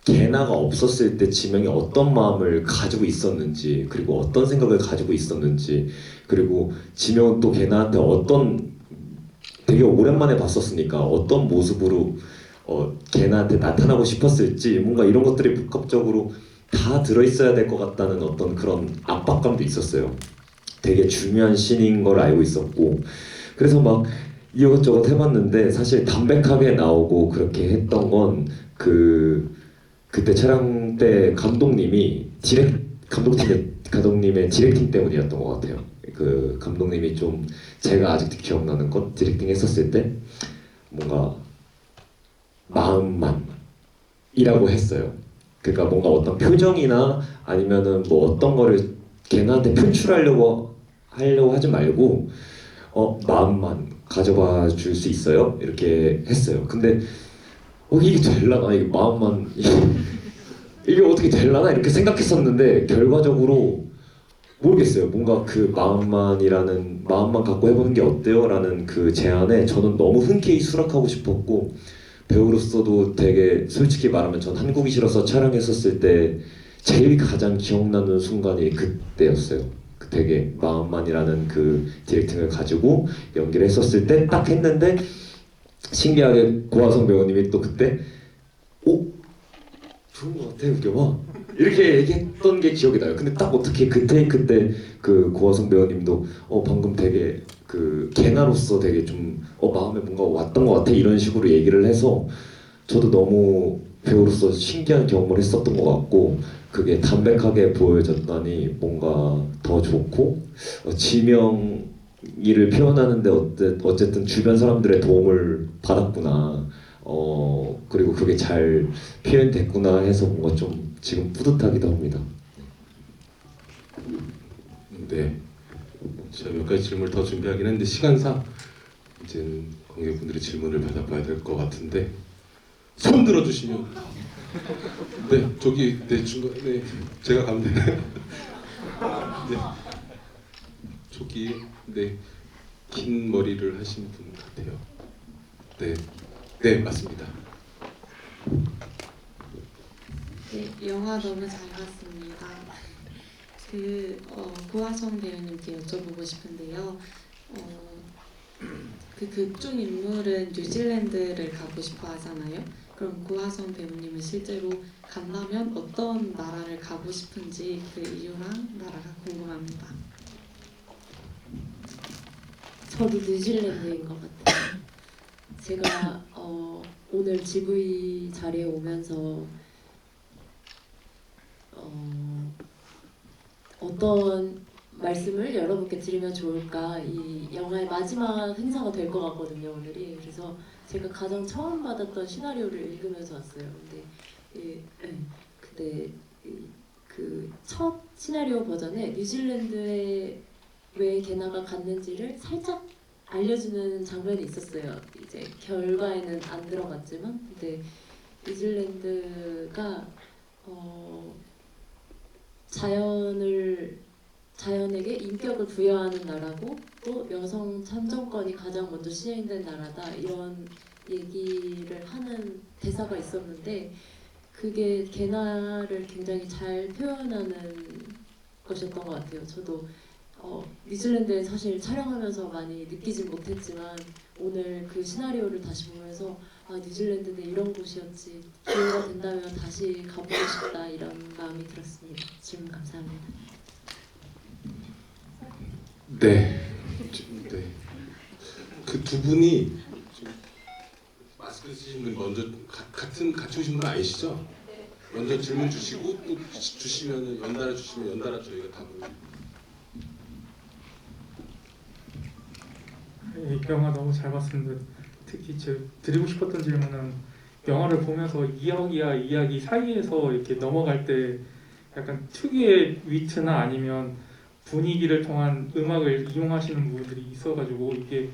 S4: 개나가 없었을 때 지명이 어떤 마음을 가지고 있었는지 그리고 어떤 생각을 가지고 있었는지 그리고 지명은 또 개나한테 되게 오랜만에 봤었으니까 어떤 모습으로 개나한테 나타나고 싶었을지 뭔가 이런 것들이 복합적으로 다 들어있어야 될 것 같다는 어떤 그런 압박감도 있었어요. 되게 중요한 씬인 걸 알고 있었고 그래서 막 이것저것 해봤는데 사실 담백하게 나오고 그렇게 했던 건 그때 촬영 때 감독님의 디렉팅 때문이었던 것 같아요. 그 감독님이 좀 제가 아직도 기억나는 건 디렉팅 했었을 때 뭔가 마음만이라고 했어요. 그러니까 뭔가 어떤 표정이나 아니면은 뭐 어떤 거를 걔한테 표출하려고 하지 말고 마음만 가져봐 줄 수 있어요? 이렇게 했어요. 근데 이게 될라나? 이게 마음만 이게 어떻게 될라나? 이렇게 생각했었는데 결과적으로 모르겠어요. 뭔가 그 마음만 갖고 해보는 게 어때요? 라는 그 제안에 저는 너무 흔쾌히 수락하고 싶었고 배우로서도 되게 솔직히 말하면 전 한국이 싫어서 촬영했었을 때 제일 가장 기억나는 순간이 그때였어요. 그 되게 마음만이라는 그 디렉팅을 가지고 연기를 했었을 때 딱 했는데 신기하게 고화성 배우님이 또 그때 오 좋은 것 같아 웃겨봐 이렇게 얘기했던 게 기억이 나요. 근데 딱 어떻게 그 테이크 때 그 고화성 배우님도 방금 되게 그 개나로서 되게 좀 마음에 뭔가 왔던 것 같아 이런 식으로 얘기를 해서 저도 너무 배우로서 신기한 경험을 했었던 것 같고 그게 담백하게 보여졌다니 뭔가 더 좋고 지명이를 표현하는데 어쨌든 주변 사람들의 도움을 받았구나 그리고 그게 잘 표현됐구나 해서 뭔가 좀 지금 뿌듯하기도 합니다.
S1: 네. 제가 몇 가지 질문을 더 준비하긴 했는데 시간상 이제는 관객분들의 질문을 받아봐야 될 것 같은데 손 들어주시면 네 저기 네 중간에 제가 가면 되나요? 네 저기 긴 머리를 하신 분 같아요. 네 맞습니다.
S5: 네, 영화 너무 잘 봤습니다. 고화성 배우님께 여쭤보고 싶은데요. 그 극중 인물은 뉴질랜드를 가고 싶어 하잖아요. 그럼 고화성 배우님은 실제로 간다면 어떤 나라를 가고 싶은지 그 이유랑 나라가 궁금합니다.
S3: 저도 뉴질랜드인 것 같아요. 제가 오늘 GV 자리에 오면서 어떤 말씀을 여러분께 드리면 좋을까 이 영화의 마지막 행사가 될 것 같거든요 오늘이. 그래서 제가 가장 처음 받았던 시나리오를 읽으면서 왔어요. 근데 그 첫 시나리오 버전에 뉴질랜드에 왜 게나가 갔는지를 살짝 알려주는 장면이 있었어요. 이제 결과에는 안 들어갔지만 근데 뉴질랜드가 자연에게 인격을 부여하는 나라고 또 여성 참정권이 가장 먼저 시행된 나라다 이런 얘기를 하는 대사가 있었는데 그게 게나를 굉장히 잘 표현하는 것이었던 것 같아요. 저도 뉴질랜드에 사실 촬영하면서 많이 느끼진 못했지만 오늘 그 시나리오를 다시 보면서 뉴질랜드는 이런 곳이었지 기회가 된다면 다시 가보고 싶다 이런 마음이 들었습니다. 질문 감사합니다.
S1: 네. 그 두 분이 마스크 쓰신 분 먼저 같이 오신 분 아니시죠? 먼저 질문 주시고 또 주시면 연달아 저희가 답을.
S6: 영화 너무 잘 봤습니다. 특히 제가 드리고 싶었던 질문은 영화를 보면서 이야기와 이야기 사이에서 이렇게 넘어갈 때 약간 특유의 위트나 아니면 분위기를 통한 음악을 이용하시는 부분들이 있어가지고 이게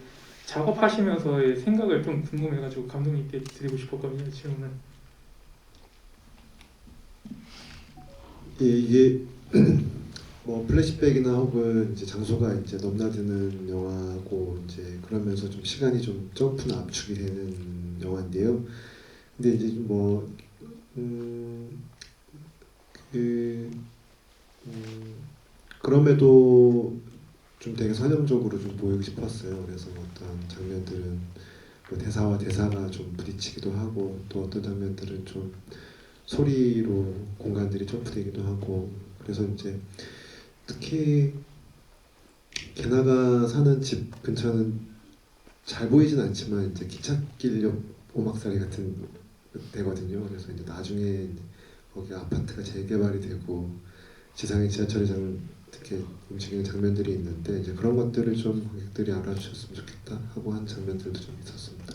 S6: 작업하시면서의 생각을 좀 궁금해가지고 감독님께 드리고 싶었거든요. 질문은.
S2: 예, 이게 뭐 플래시백이나 혹은 이제 장소가 이제 넘나드는 영화고 이제 그러면서 좀 시간이 좀 점프나 압축이 되는 영화인데요. 근데 이제 그럼에도 좀 되게 선형적으로 좀 보이고 싶었어요. 그래서 어떤 장면들은 뭐 대사와 대사가 좀 부딪히기도 하고 또 어떤 장면들은 좀 소리로 공간들이 점프되기도 하고 그래서 이제 특히 게나가 사는 집 근처는 잘 보이진 않지만 이제 기찻길 옆 오막살이 같은 데거든요. 그래서 이제 나중에 거기 아파트가 재개발이 되고 지상의 지하철이 특히 움직이는 장면들이 있는데 이제 그런 것들을 좀 관객들이 알아주셨으면 좋겠다 하고 한 장면들도 좀 있었습니다.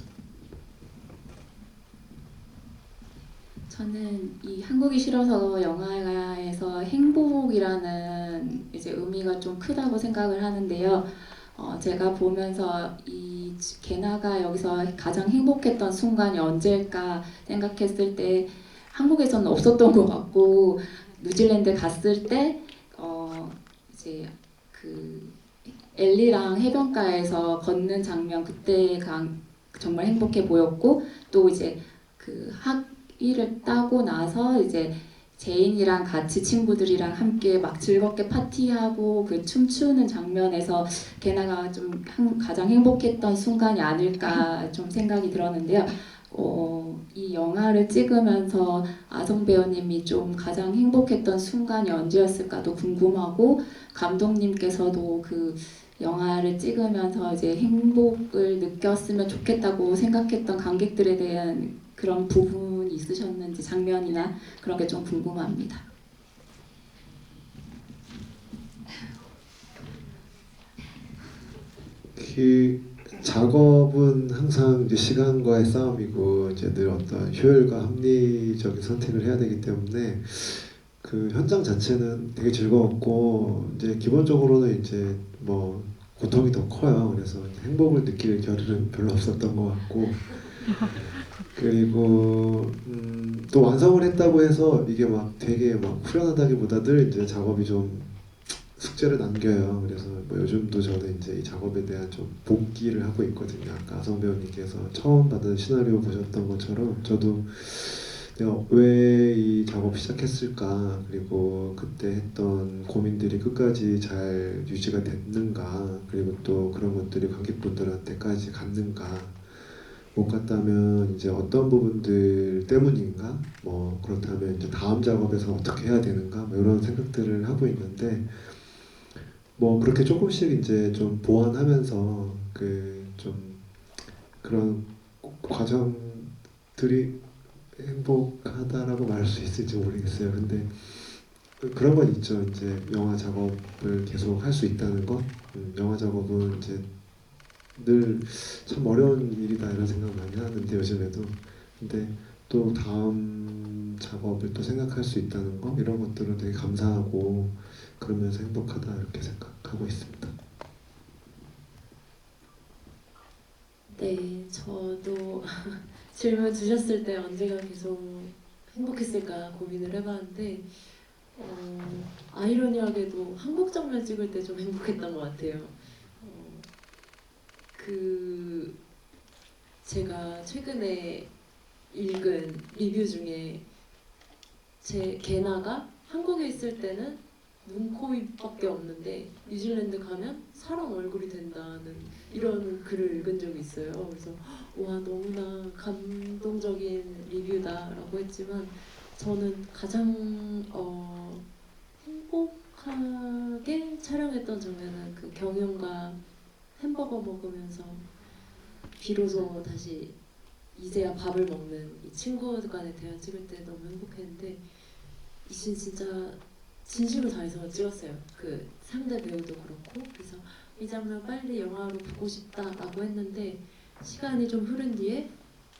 S7: 저는 이 한국이 싫어서 영화에서 행복이라는 이제 의미가 좀 크다고 생각을 하는데요. 제가 보면서 이 게나가 여기서 가장 행복했던 순간이 언제일까 생각했을 때 한국에서는 없었던 것 같고 뉴질랜드 갔을 때 이제 그 엘리랑 해변가에서 걷는 장면 그때가 정말 행복해 보였고 또 이제 그 학위를 따고 나서 이제 제인이랑 같이 친구들이랑 함께 막 즐겁게 파티하고 그 춤추는 장면에서 게나가 좀 가장 행복했던 순간이 아닐까 좀 생각이 들었는데요. 이 영화를 찍으면서 아성 배우님이 좀 가장 행복했던 순간이 언제였을까도 궁금하고, 감독님께서도 그 영화를 찍으면서 이제 행복을 느꼈으면 좋겠다고 생각했던 관객들에 대한 그런 부분이 있으셨는지, 장면이나 그런 게 좀 궁금합니다.
S2: 그 작업은 항상 이제 시간과의 싸움이고 이제 늘 어떤 효율과 합리적인 선택을 해야 되기 때문에 그 현장 자체는 되게 즐거웠고, 이제 기본적으로는 이제 뭐 고통이 더 커요. 그래서 행복을 느낄 겨를은 별로 없었던 것 같고, 그리고 또 완성을 했다고 해서 이게 막 되게 막 후련하다기보다들 이제 작업이 좀 숙제를 남겨요. 그래서 뭐 요즘도 저는 이제 이 작업에 대한 좀 복기를 하고 있거든요. 아까 아성 배우님께서 처음 받은 시나리오 보셨던 것처럼 저도 내가 왜 이 작업 시작했을까, 그리고 그때 했던 고민들이 끝까지 잘 유지가 됐는가, 그리고 또 그런 것들이 관객분들한테까지 갔는가, 못 갔다면 이제 어떤 부분들 때문인가, 뭐 그렇다면 이제 다음 작업에서 어떻게 해야 되는가, 뭐 이런 생각들을 하고 있는데, 뭐 그렇게 조금씩 이제 좀 보완하면서 그 좀 그런 과정들이 행복하다라고 말할 수 있을지 모르겠어요. 근데 그런 건 있죠. 이제 영화 작업을 계속 할 수 있다는 것, 영화 작업은 이제 늘 참 어려운 일이다 이런 생각 많이 하는데 요즘에도, 근데 또 다음 작업을 또 생각할 수 있다는 거, 이런 것들은 되게 감사하고 그러면서 행복하다 이렇게 생각하고 있습니다.
S3: 네, 저도 질문 주셨을 때 언제가 계속 행복했을까 고민을 해봤는데, 아이러니하게도 한국 장면 찍을 때 좀 행복했던 것 같아요. 그 제가 최근에 읽은 리뷰 중에 제 게나가 한국에 있을 때는 눈, 코, 입밖에 없는데 뉴질랜드 가면 사람 얼굴이 된다는 이런 글을 읽은 적이 있어요. 그래서 와, 너무나 감동적인 리뷰다라고 했지만, 저는 가장 행복하게 촬영했던 장면은 그 경윤과 햄버거 먹으면서 비로소 다시 이제야 밥을 먹는 이 친구 간의 대화 찍을 때 너무 행복했는데, 이 씬 진짜 진심을 다해서 찍었어요. 그 상대 배우도 그렇고. 그래서 이 장면 빨리 영화로 보고 싶다라고 했는데, 시간이 좀 흐른 뒤에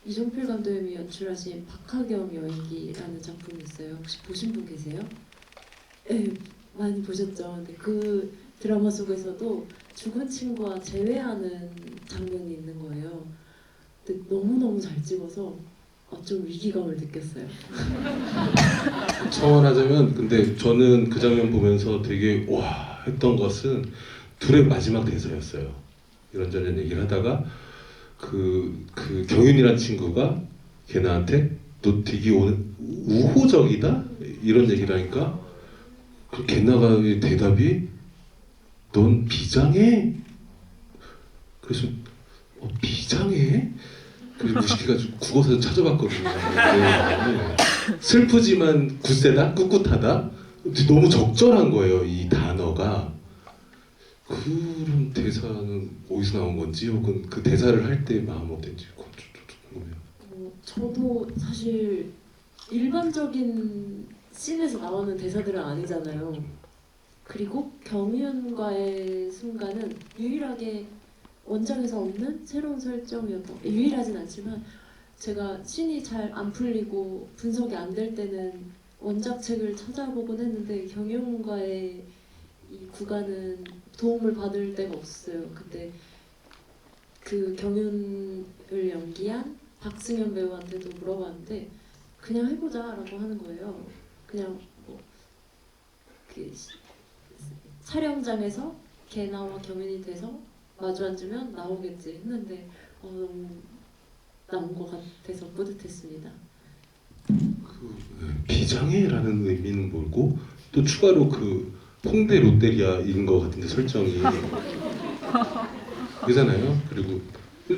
S3: 이종필 감독님이 연출하신 박하겸 여행기라는 작품이 있어요. 혹시 보신 분 계세요? 네, 많이 보셨죠. 근데 그 드라마 속에서도 죽은 친구와 재회하는 장면이 있는 거예요. 근데 너무너무 잘 찍어서 좀 위기감을 느꼈어요.
S1: 첨언하자면, 근데 저는 그 장면 보면서 되게 와 했던 것은 둘의 마지막 대사였어요. 이런저런 얘기를 하다가 그 경윤이란 친구가 걔나한테 너 되게 오늘 우호적이다? 이런 얘기를 하니까 그 걔나가 대답이 넌 비장해? 그래서 비장해? 그래서 무식해가지고 국어사전 찾아봤거든요. 네. 슬프지만 굳세다? 꿋꿋하다? 너무 적절한 거예요, 이 단어가. 그런 대사는 어디서 나온 건지, 혹은 그 대사를 할 때 마음 어땠지 그건 좀 궁금해요.
S3: 저도 사실 일반적인 씬에서 나오는 대사들은 아니잖아요. 그리고 경윤과의 순간은 유일하게 원작에서 없는 새로운 설정이었던, 유일하진 않지만 제가 씬이 잘 안 풀리고 분석이 안 될 때는 원작 책을 찾아보곤 했는데, 경윤과의 이 구간은 도움을 받을 데가 없어요. 근데 그 경윤을 연기한 박승현 배우한테도 물어봤는데 그냥 해보자라고 하는 거예요. 그냥 그 촬영장에서 게나와 경윤이 돼서 마주 앉으면 나오겠지 했는데 너무 나온 것 같아서 뿌듯했습니다.
S1: 비장애라는 의미는 뭐고 또 추가로 그 홍대 롯데리아인 것 같은데 설정이 그잖아요. 그리고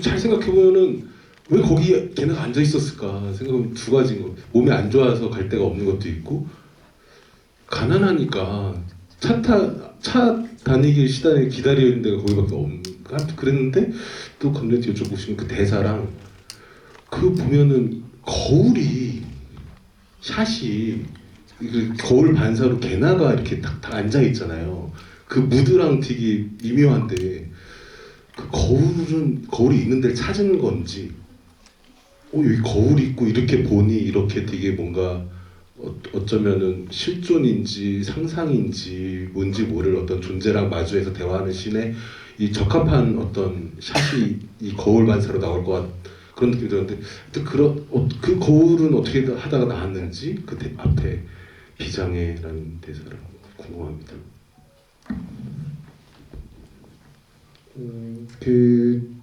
S1: 잘 생각해 보면은 왜 거기 걔네가 앉아 있었을까 생각하면 두 가지인 거. 몸이 안 좋아서 갈 데가 없는 것도 있고 가난하니까 차 다니기 시간에 기다리는 데가 거기밖에 없는. 그랬는데 또 감독님 여쭤보시면 그 대사랑 그 보면은 거울이 샷이 그 거울 반사로 개나가 이렇게 딱 앉아 있잖아요. 그 무드랑 되게 미묘한데 그 거울이 있는 데를 찾은 건지 여기 거울이 있고 이렇게 보니 이렇게 되게 뭔가 어쩌면은 실존인지 상상인지 뭔지 모를 어떤 존재랑 마주해서 대화하는 씬에 이 적합한 어떤 샷이 이 거울 반사로 나올 것 같은 그런 느낌이 들었는데 그 거울은 어떻게 하다가 나왔는지 그 앞에 비장애라는 대사를 궁금합니다.
S2: 그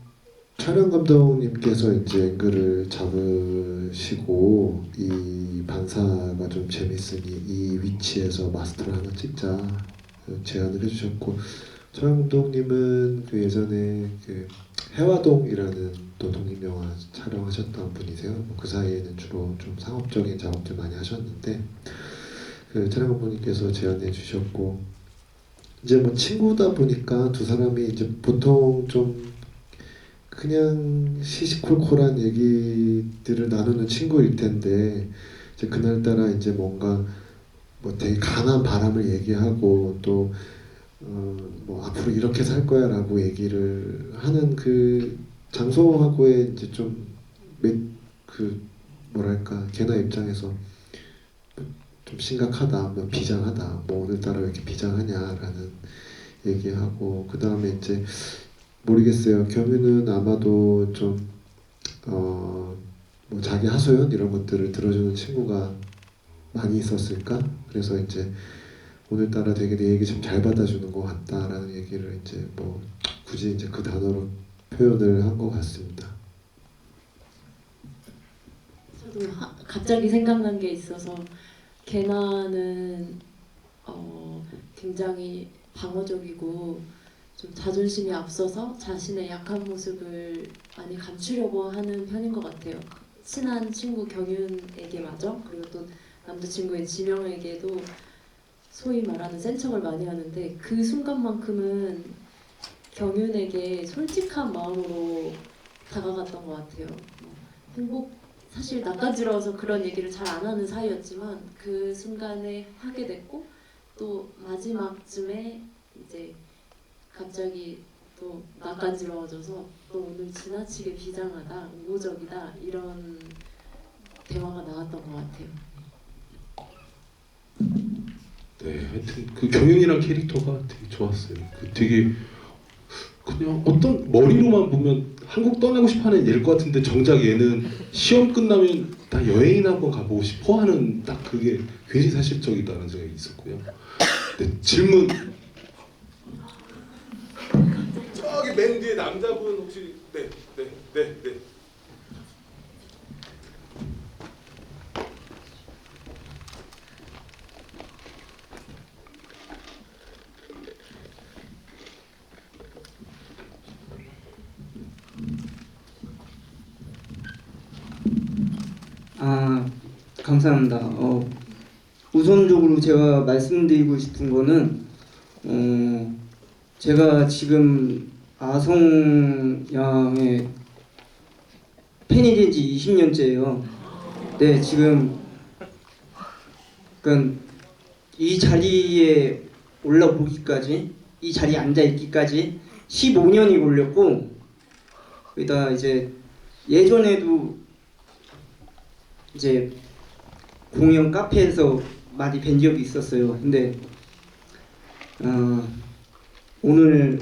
S2: 촬영 감독님께서 이제 앵글을 잡으시고 이 반사가 좀 재밌으니 이 위치에서 마스터를 하나 찍자 제안을 해주셨고 촬영 감독님은 그 예전에 그 해화동이라는 또 독립영화 촬영하셨던 분이세요. 그 사이에는 주로 좀 상업적인 작업들 많이 하셨는데 그 촬영 감독님께서 제안해 주셨고 이제 뭐 친구다 보니까 두 사람이 이제 보통 좀 그냥 시시콜콜한 얘기들을 나누는 친구일 텐데 이제 그날따라 이제 뭔가 뭐 되게 강한 바람을 얘기하고 또 뭐 앞으로 이렇게 살 거야라고 얘기를 하는 그 장소하고의 이제 좀 뭐랄까 걔나 입장에서 좀 심각하다, 뭐 비장하다, 뭐 오늘따라 왜 이렇게 비장하냐라는 얘기하고 그 다음에 이제 모르겠어요. 겸유는 아마도 좀 뭐 자기 하소연 이런 것들을 들어주는 친구가 많이 있었을까? 그래서 이제 오늘따라 되게 내 얘기 좀 잘 받아주는 것 같다라는 얘기를 이제 뭐 굳이 이제 그 단어로 표현을 한 것 같습니다.
S3: 저도 갑자기 생각난 게 있어서 개나는 굉장히 방어적이고 좀 자존심이 앞서서 자신의 약한 모습을 많이 감추려고 하는 편인 것 같아요. 친한 친구 경윤에게마저 그리고 또 남자친구인 지명에게도 소위 말하는 센 척을 많이 하는데 그 순간만큼은 경윤에게 솔직한 마음으로 다가갔던 것 같아요. 사실 낯가지러워서 그런 얘기를 잘 안 하는 사이였지만 그 순간에 하게 됐고 또 마지막쯤에 이제 갑자기 또 낯간지러워져서 또 오늘 지나치게 비장하다, 우호적이다 이런 대화가 나왔던 것 같아요.
S1: 네, 하여튼 그 경윤이랑 캐릭터가 되게 좋았어요. 그 되게 그냥 어떤 머리로만 보면 한국 떠나고 싶어하는 얘일 것 같은데 정작 얘는 시험 끝나면 다 여행이나 한번 가보고 싶어하는 딱 그게 굉장히 사실적이다는 생각이 있었고요. 네, 질문. 저기 맨 뒤에 남자분 혹시 네.
S8: 감사합니다. 우선적으로 제가 말씀드리고 싶은 거는 제가 지금 아성 양의 팬이 된 지 20년째예요. 네, 지금 그러니까 이 자리에 올라보기까지, 이 자리에 앉아있기까지 15년이 걸렸고 거기다 이제 예전에도 이제 공연 카페에서 많이 뵌 적이 있었어요. 근데 오늘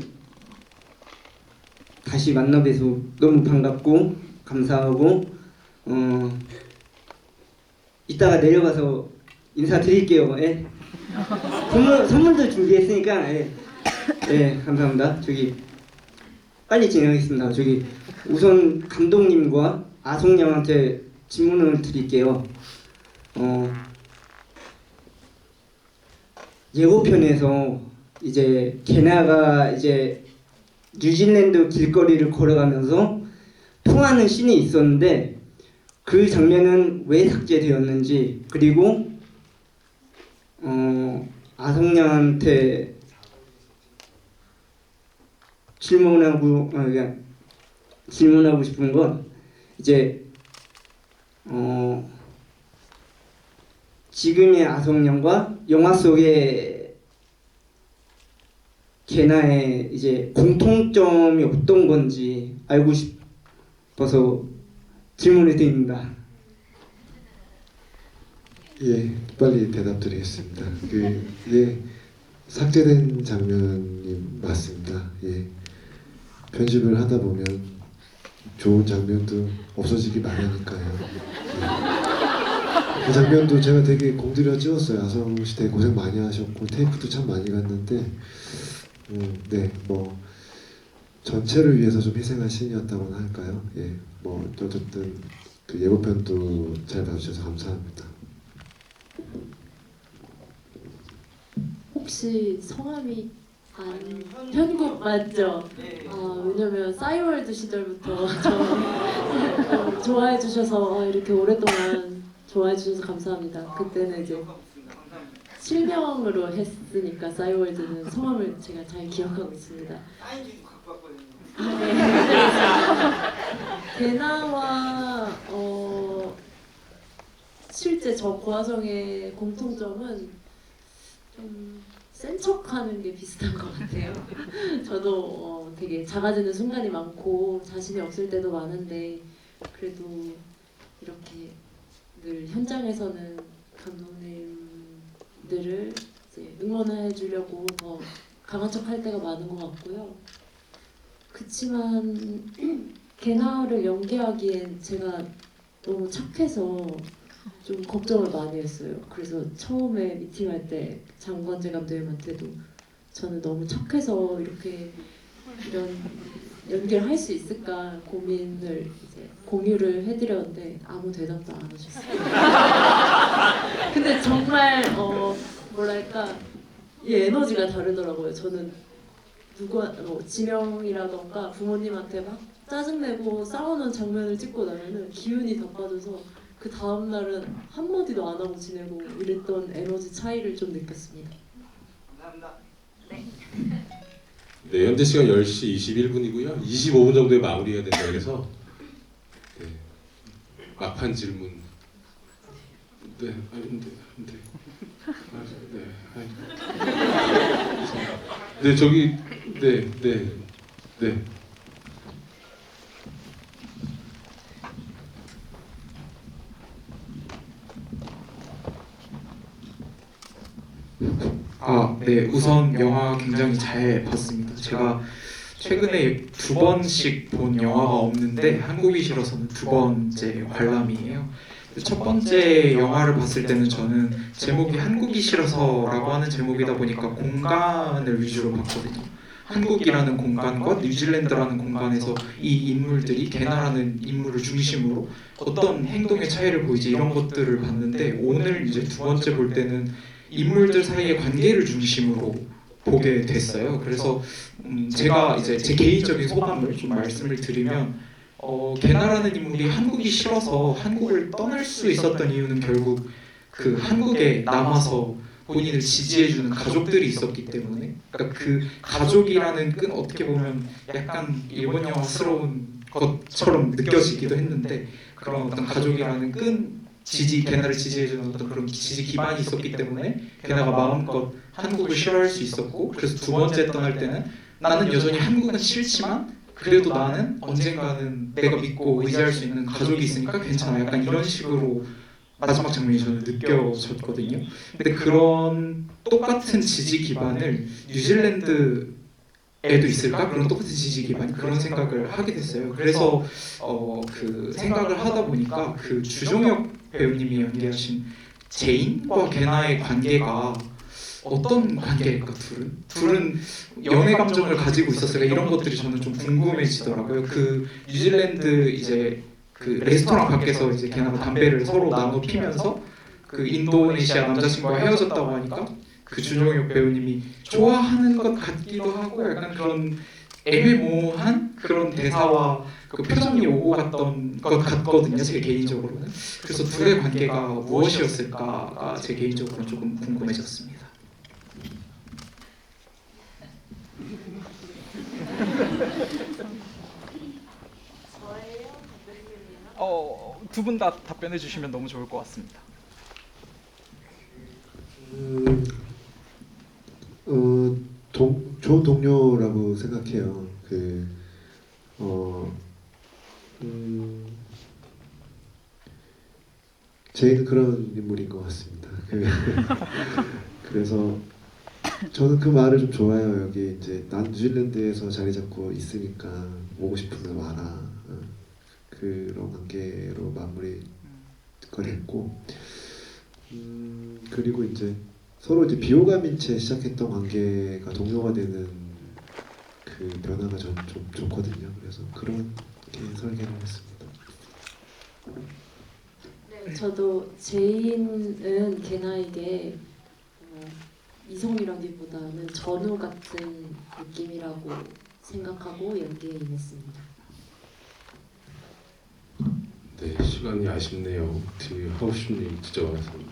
S8: 다시 만나 뵈서 너무 반갑고 감사하고 이따가 내려가서 인사드릴게요. 예. 선물도 준비했으니까 예, 감사합니다. 저기 빨리 진행하겠습니다. 저기 우선 감독님과 아송양한테 질문을 드릴게요. 예고편에서 이제 게나가 이제 뉴질랜드 길거리를 걸어가면서 통하는 씬이 있었는데 그 장면은 왜 삭제되었는지, 그리고 아성녀한테 질문하고 싶은 건 이제 지금의 아성년과 영화 속의 게나의 이제 공통점이 어떤 건지 알고 싶어서 질문을 드립니다.
S2: 예, 빨리 대답드리겠습니다. 삭제된 장면이 맞습니다. 예, 편집을 하다 보면 좋은 장면도 없어지기 마련이니까요. 그 장면도 제가 되게 공들여 찍었어요. 아성 씨 되게 고생 많이 하셨고 테이프도 참 많이 갔는데, 네, 뭐 전체를 위해서 좀 희생한 신이었다고나 할까요? 예, 뭐 어쨌든 그 예고편도 잘 봐주셔서 감사합니다.
S3: 혹시 성함이 현국 맞죠? 왜냐면 싸이월드 시절부터 좋아해 주셔서 이렇게 오랫동안 좋아해 주셔서 감사합니다. 그때는 이제 실명으로 했으니까 싸이월드는 성함을 제가 잘 기억하고 있습니다. 네. 게나와 실제 저 고아성의 공통점은 좀 센 척하는 게 비슷한 것 같아요. 저도 되게 작아지는 순간이 많고 자신이 없을 때도 많은데 그래도 이렇게 늘 현장에서는 감독님들을 이제 응원해 주려고 더 강한 척할 때가 많은 것 같고요. 그치만 게나를 연기하기엔 제가 너무 착해서 좀 걱정을 많이 했어요. 그래서 처음에 미팅할 때 장건재 감독님한테도 저는 너무 착해서 이렇게 이런 연기를 할 수 있을까 고민을 이제 공유를 해드렸는데 아무 대답도 안 하셨어요. 근데 정말 뭐랄까 이 에너지가 다르더라고요. 저는 지명이라던가 부모님한테 막 짜증내고 싸우는 장면을 찍고 나면은 기운이 다 빠져서 그 다음 날은 한마디도 안 하고 지내고 이랬던 에너지 차이를 좀 느꼈습니다.
S8: 감사합니다.
S1: 네, 현재 시간 10시 21분이고요. 25분 정도에 마무리가 된다 그래서 네, 막판 질문. 네, 근데 네, 저기 네.
S9: 네, 우선 영화 굉장히 잘 봤습니다. 제가 최근에 2번씩 본 영화가 없는데 한국이 싫어서는 2번째 관람이에요. 첫 번째 영화를 봤을 때는 저는 제목이 한국이 싫어서라고 하는 제목이다 보니까 공간을 위주로 봤거든요. 한국이라는 공간과 뉴질랜드라는 공간에서 이 인물들이 게나라는 인물을 중심으로 어떤 행동의 차이를 보이지 이런 것들을 봤는데 오늘 이제 2번째 볼 때는 인물들 사이의 관계를 중심으로 보게 됐어요. 그래서 제가 이제 제 개인적인 소감을 좀 말씀을 드리면 게나라는 인물이 한국이 싫어서 한국을 떠날 수 있었던 이유는 결국 그 한국에 남아서 본인을 지지해주는 가족들이 있었기 때문에, 그러니까 그 가족이라는 끈 어떻게 보면 약간 일본 영화스러운 것처럼 느껴지기도 했는데 그런 어떤 가족이라는 끈 게나를 지지해주는 어떤 그런 지지 기반이 있었기 때문에 게나가 마음껏 한국을 싫어할 수 있었고, 그래서 2번째 떠날 때는 나는 여전히 한국은 싫지만 그래도 나는 언젠가는 내가 믿고 의지할 수 있는 가족이 있으니까 괜찮아, 약간 이런 식으로 마지막 장면이 저는 느껴졌거든요. 근데 그런 똑같은 지지 기반을 뉴질랜드에도 있을까? 그런 똑같은 지지 기반, 그런 생각을 하게 됐어요. 그래서 그 생각을 하다 보니까 그 주종혁 배우님이 연기하신 제인과 게나의 관계가 어떤 관계일까? 둘은 연애 감정을 가지고 있었을까? 이런 것들이 저는 좀 궁금해지더라고요. 그 뉴질랜드 이제 그 레스토랑 밖에서 이제 게나가 담배를 서로 나눠 피면서 그 인도네시아 남자친구와 헤어졌다고 하니까 그 준용혁 배우님이 좋아하는 것 같기도 하고 약간 그런 애매모호한 그런 대사와 그 표정이 오고 갔던 것 같거든요. 제 개인적으로는. 그래서 둘의 관계가 무엇이었을까가 제 개인적으로는 조금 궁금해졌습니다.
S10: 두 분 다 답변해 주시면 너무 좋을 것 같습니다.
S2: 좋은 동료라고 생각해요. 제이는 그런 인물인 것 같습니다. 그래서 저는 그 말을 좀 좋아해요. 여기 이제 난 뉴질랜드에서 자리 잡고 있으니까 오고 싶으면 와라. 그런 관계로 마무리가 됐고, 그리고 이제 서로 이제 비호감인 채 시작했던 관계가 동료가 되는 그 변화가 전 좀 좋거든요. 그래서 그렇게 설계를 했습니다.
S3: 네, 저도 제인은 게나에게 이성이라기보다는 전우 같은 느낌이라고 생각하고 연기에 임했습니다.
S1: 네, 시간이 아쉽네요. 되게 하고 싶은 얘기 진짜 많았습니다.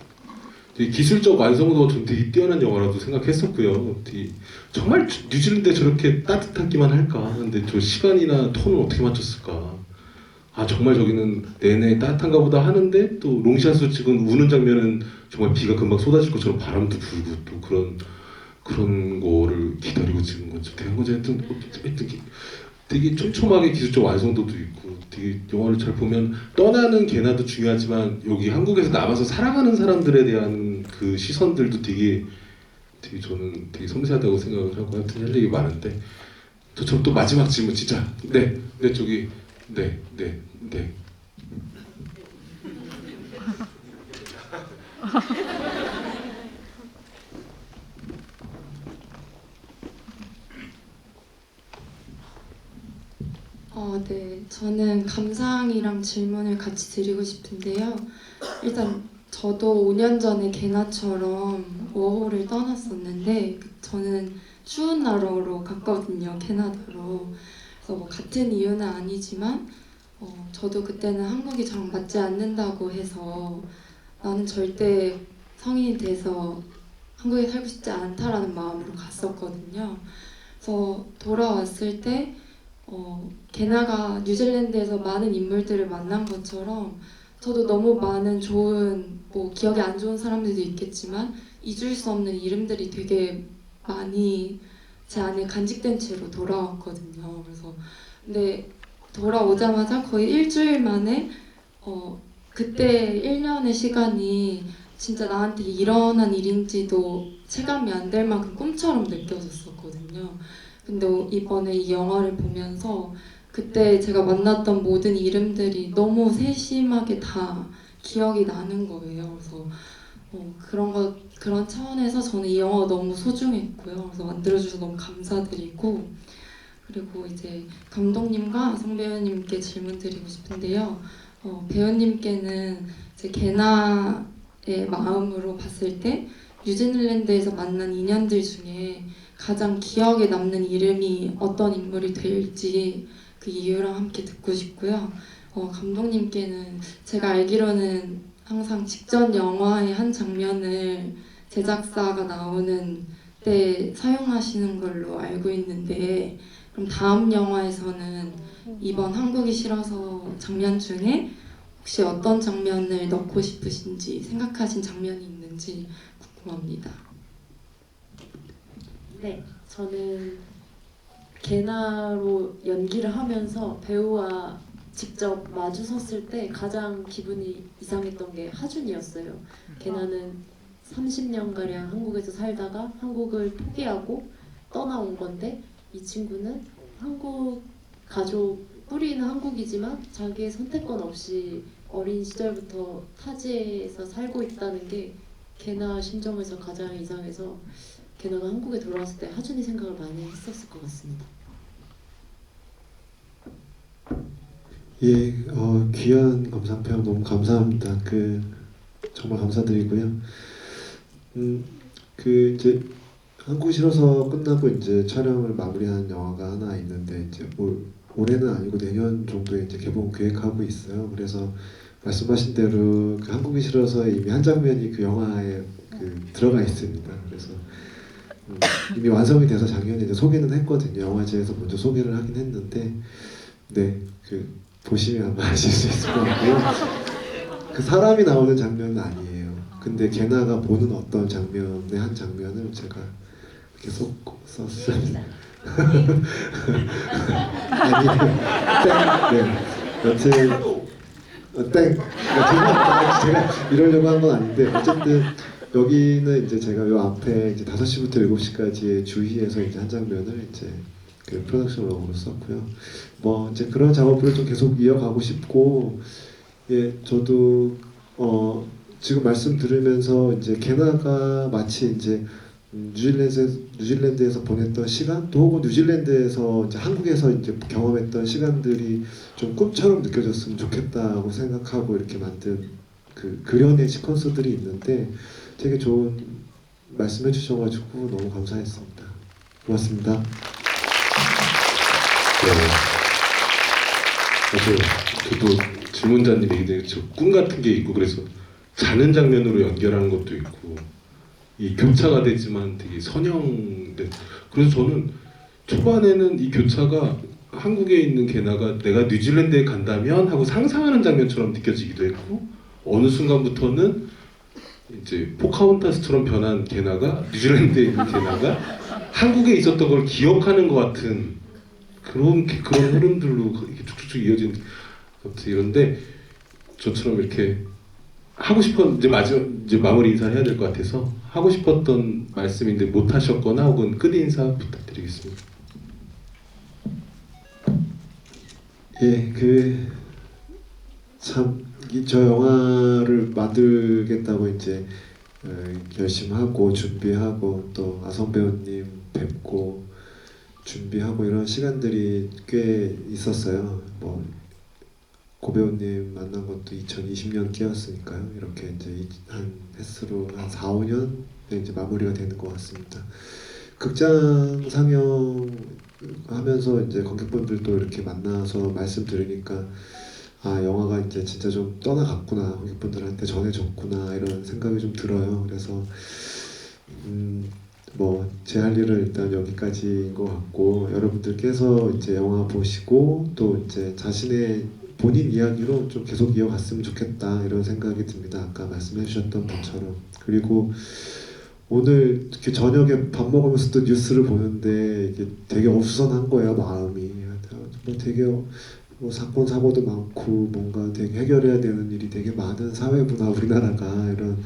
S1: 되게 기술적 완성도가 좀 되게 뛰어난 영화라고 생각했었고요. 되게 정말 뉴질랜드에 저렇게 따뜻하기만 할까? 근데 저 시간이나 톤을 어떻게 맞췄을까? 아 정말 저기는 내내 따뜻한가 보다 하는데 또 롱샷으로 찍은 우는 장면은 정말 비가 금방 쏟아질 것처럼 바람도 불고 또 그런 거를 기다리고 찍은 건지 대한 건지 하여튼 되게 촘촘하게 기술적 완성도도 있고 되게 영화를 잘 보면 떠나는 개나도 중요하지만 여기 한국에서 남아서 살아가는 사람들에 대한 그 시선들도 되게 저는 되게 섬세하다고 생각을 하고 하여튼 할 얘기 많은데 저처럼 또 마지막 질문 진짜 네 저기 네.
S11: 네. 저는 감상이랑 질문을 같이 드리고 싶은데요. 일단 저도 5년 전에 개나처럼 워홀을 떠났었는데 저는 추운 나라로 갔거든요. 캐나다로. 그래서 뭐 같은 이유는 아니지만 저도 그때는 한국이 정 맞지 않는다고 해서 나는 절대 성인이 돼서 한국에 살고 싶지 않다라는 마음으로 갔었거든요. 그래서 돌아왔을 때 게나가 뉴질랜드에서 많은 인물들을 만난 것처럼 저도 너무 많은 좋은 뭐 기억이 안 좋은 사람들도 있겠지만 잊을 수 없는 이름들이 되게 많이 제 안에 간직된 채로 돌아왔거든요. 그래서 근데 돌아오자마자 거의 일주일 만에 그때 1년의 시간이 진짜 나한테 일어난 일인지도 체감이 안 될 만큼 꿈처럼 느껴졌었거든요. 근데 이번에 이 영화를 보면서 그때 제가 만났던 모든 이름들이 너무 세심하게 다 기억이 나는 거예요. 그래서 그런 차원에서 저는 이 영화가 너무 소중했고요. 그래서 만들어주셔서 너무 감사드리고 그리고 이제 감독님과 성배우님께 질문 드리고 싶은데요. 배우님께는 이제 게나의 마음으로 봤을 때 뉴질랜드에서 만난 인연들 중에 가장 기억에 남는 이름이 어떤 인물이 될지 그 이유랑 함께 듣고 싶고요. 감독님께는 제가 알기로는 항상 직전 영화의 한 장면을 제작사가 나오는 때 사용하시는 걸로 알고 있는데 그럼 다음 영화에서는 이번 한국이 싫어서 장면 중에 혹시 어떤 장면을 넣고 싶으신지 생각하신 장면이 있는지 궁금합니다.
S3: 네, 저는 게나로 연기를 하면서 배우와 직접 마주 섰을 때 가장 기분이 이상했던 게 하준이었어요. 게나는 30년가량 한국에서 살다가 한국을 포기하고 떠나온 건데 이 친구는 한국 가족 뿌리는 한국이지만 자기의 선택권 없이 어린 시절부터 타지에서 살고 있다는 게 게나 심정에서 가장 이상해서 게나가 한국에 돌아왔을 때 하준이 생각을 많이 했었을 것 같습니다.
S2: 예, 귀한 감상평 너무 감사합니다. 정말 감사드리고요. 그 이제 한국 실어서 끝나고 이제 촬영을 마무리한 영화가 하나 있는데 이제 올해는 아니고 내년 정도에 이제 개봉 계획하고 있어요. 그래서 말씀하신 대로 그 한국이 실어서에 이미 한 장면이 그 영화에 그 들어가 있습니다. 그래서 이미 완성이 돼서 작년에 이제 소개는 했거든요. 영화제에서 먼저 소개를 하긴 했는데, 네, 그 보시면 아마 아실 수 있을 것 같고요. 그 사람이 나오는 장면은 아니에요. 근데 개나가 보는 어떤 장면의 한 장면을 제가 계속 썼습니다. 아니, 네, 여튼 땡. 제가 이러려고 한 건 아닌데 어쨌든. 여기는 이제 제가 요 앞에 이제 5시부터 7시까지의 주위에서 이제 한 장면을 이제 그 프로덕션 로고로 썼고요. 뭐 이제 그런 작업을 좀 계속 이어가고 싶고, 예, 저도 지금 말씀 들으면서 이제 개나가 마치 이제 뉴질랜드에서 보냈던 시간, 또 혹은 뉴질랜드에서 이제 한국에서 이제 경험했던 시간들이 좀 꿈처럼 느껴졌으면 좋겠다고 생각하고 이렇게 만든 그 그려낸 시퀀스들이 있는데. 되게 좋은 말씀해 주셔가지고 너무 감사했습니다. 고맙습니다.
S1: 네. 맞아요. 저도 질문자님 얘기대로 꿈 같은 게 있고 그래서 자는 장면으로 연결하는 것도 있고 이 교차가 되지만 되게 선형된. 그래서 저는 초반에는 이 교차가 한국에 있는 개나가 내가 뉴질랜드에 간다면 하고 상상하는 장면처럼 느껴지기도 했고 어느 순간부터는 이제 포카혼타스처럼 변한 개나가 뉴질랜드에 있는 개나가 한국에 있었던 걸 기억하는 것 같은 그런 흐름들로 이렇게 쭉쭉쭉 이어진 아무튼 이런데 저처럼 이렇게 하고 싶은 이제 마무리 인사를 해야 될 것 같아서 하고 싶었던 말씀인데 못 하셨거나 혹은 끝 인사 부탁드리겠습니다.
S2: 예, 저 영화를 만들겠다고 이제 결심하고 준비하고 또 아성 배우님 뵙고 준비하고 이런 시간들이 꽤 있었어요. 뭐 고 배우님 만난 것도 2020년 끼었으니까요. 이렇게 이제 한 횟수로 한 4, 5년 이제 마무리가 되는 것 같습니다. 극장 상영하면서 이제 관객분들도 이렇게 만나서 말씀 들으니까 아, 영화가 이제 진짜 좀 떠나갔구나, 관객분들한테 전해졌구나 이런 생각이 좀 들어요. 그래서 뭐 제 할 일은 일단 여기까지인 것 같고 여러분들께서 이제 영화 보시고 또 이제 자신의 본인 이야기로 좀 계속 이어갔으면 좋겠다 이런 생각이 듭니다. 아까 말씀해 주셨던 것처럼. 그리고 오늘 이렇게 저녁에 밥 먹으면서 또 뉴스를 보는데 이게 되게 어수선한 거예요, 마음이. 뭐 되게 뭐 사건 사고도 많고 뭔가 되게 해결해야 되는 일이 되게 많은 사회구나 우리나라가 이런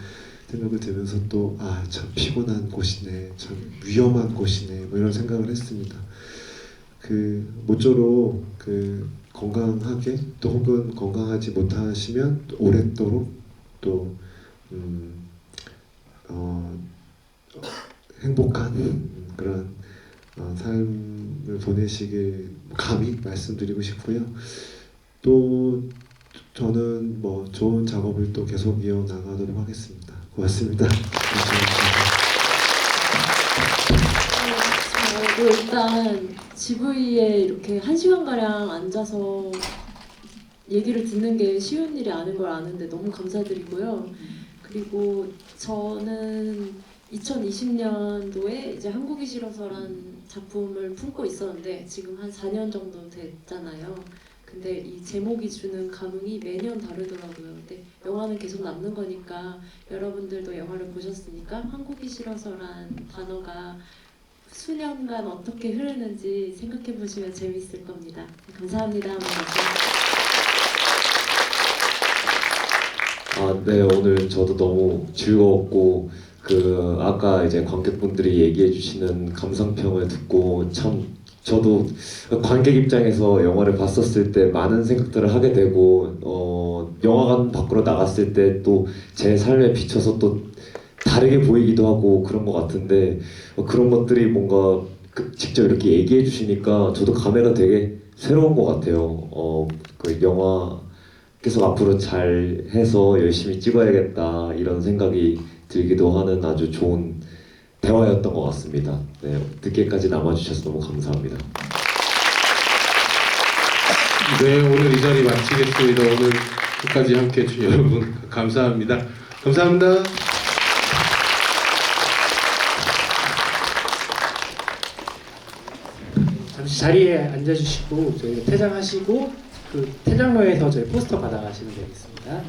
S2: 생각을 들면서 또 아, 참 피곤한 곳이네, 참 위험한 곳이네 뭐 이런 생각을 했습니다. 그 모쪼록 그 건강하게 또 혹은 건강하지 못하시면 오랫도록 또 행복한 그런 삶을 보내시길 감히 말씀드리고 싶고요. 또 저는 뭐 좋은 작업을 또 계속 이어나가도록 하겠습니다. 고맙습니다.
S3: 저도 일단 GV에 이렇게 1시간가량 앉아서 얘기를 듣는 게 쉬운 일이 아닌 걸 아는데 너무 감사드리고요. 그리고 저는 2020년도에 이제 한국이 싫어서란 작품을 품고 있었는데 지금 한 4년 정도 됐잖아요. 근데 이 제목이 주는 감흥이 매년 다르더라고요. 근데 영화는 계속 남는 거니까 여러분들도 영화를 보셨으니까 한국이 싫어서란 단어가 수년간 어떻게 흐르는지 생각해 보시면 재밌을 겁니다. 감사합니다.
S4: 네, 오늘 저도 너무 즐거웠고 아까 이제 관객분들이 얘기해 주시는 감상평을 듣고 참 저도 관객 입장에서 영화를 봤었을 때 많은 생각들을 하게 되고 영화관 밖으로 나갔을 때 또 제 삶에 비춰서 또 다르게 보이기도 하고 그런 것 같은데 그런 것들이 뭔가 직접 이렇게 얘기해 주시니까 저도 감회가 되게 새로운 것 같아요. 그 영화 계속 앞으로 잘 해서 열심히 찍어야겠다 이런 생각이 들기도 하는 아주 좋은 대화였던 것 같습니다. 네, 늦게까지 남아주셔서 너무 감사합니다.
S1: 네, 오늘 이 자리 마치겠습니다. 오늘 끝까지 함께 해주신 여러분 감사합니다. 감사합니다.
S12: 잠시 자리에 앉아주시고 저희 퇴장하시고 그 퇴장로에서 저희 포스터 받아가시면 되겠습니다.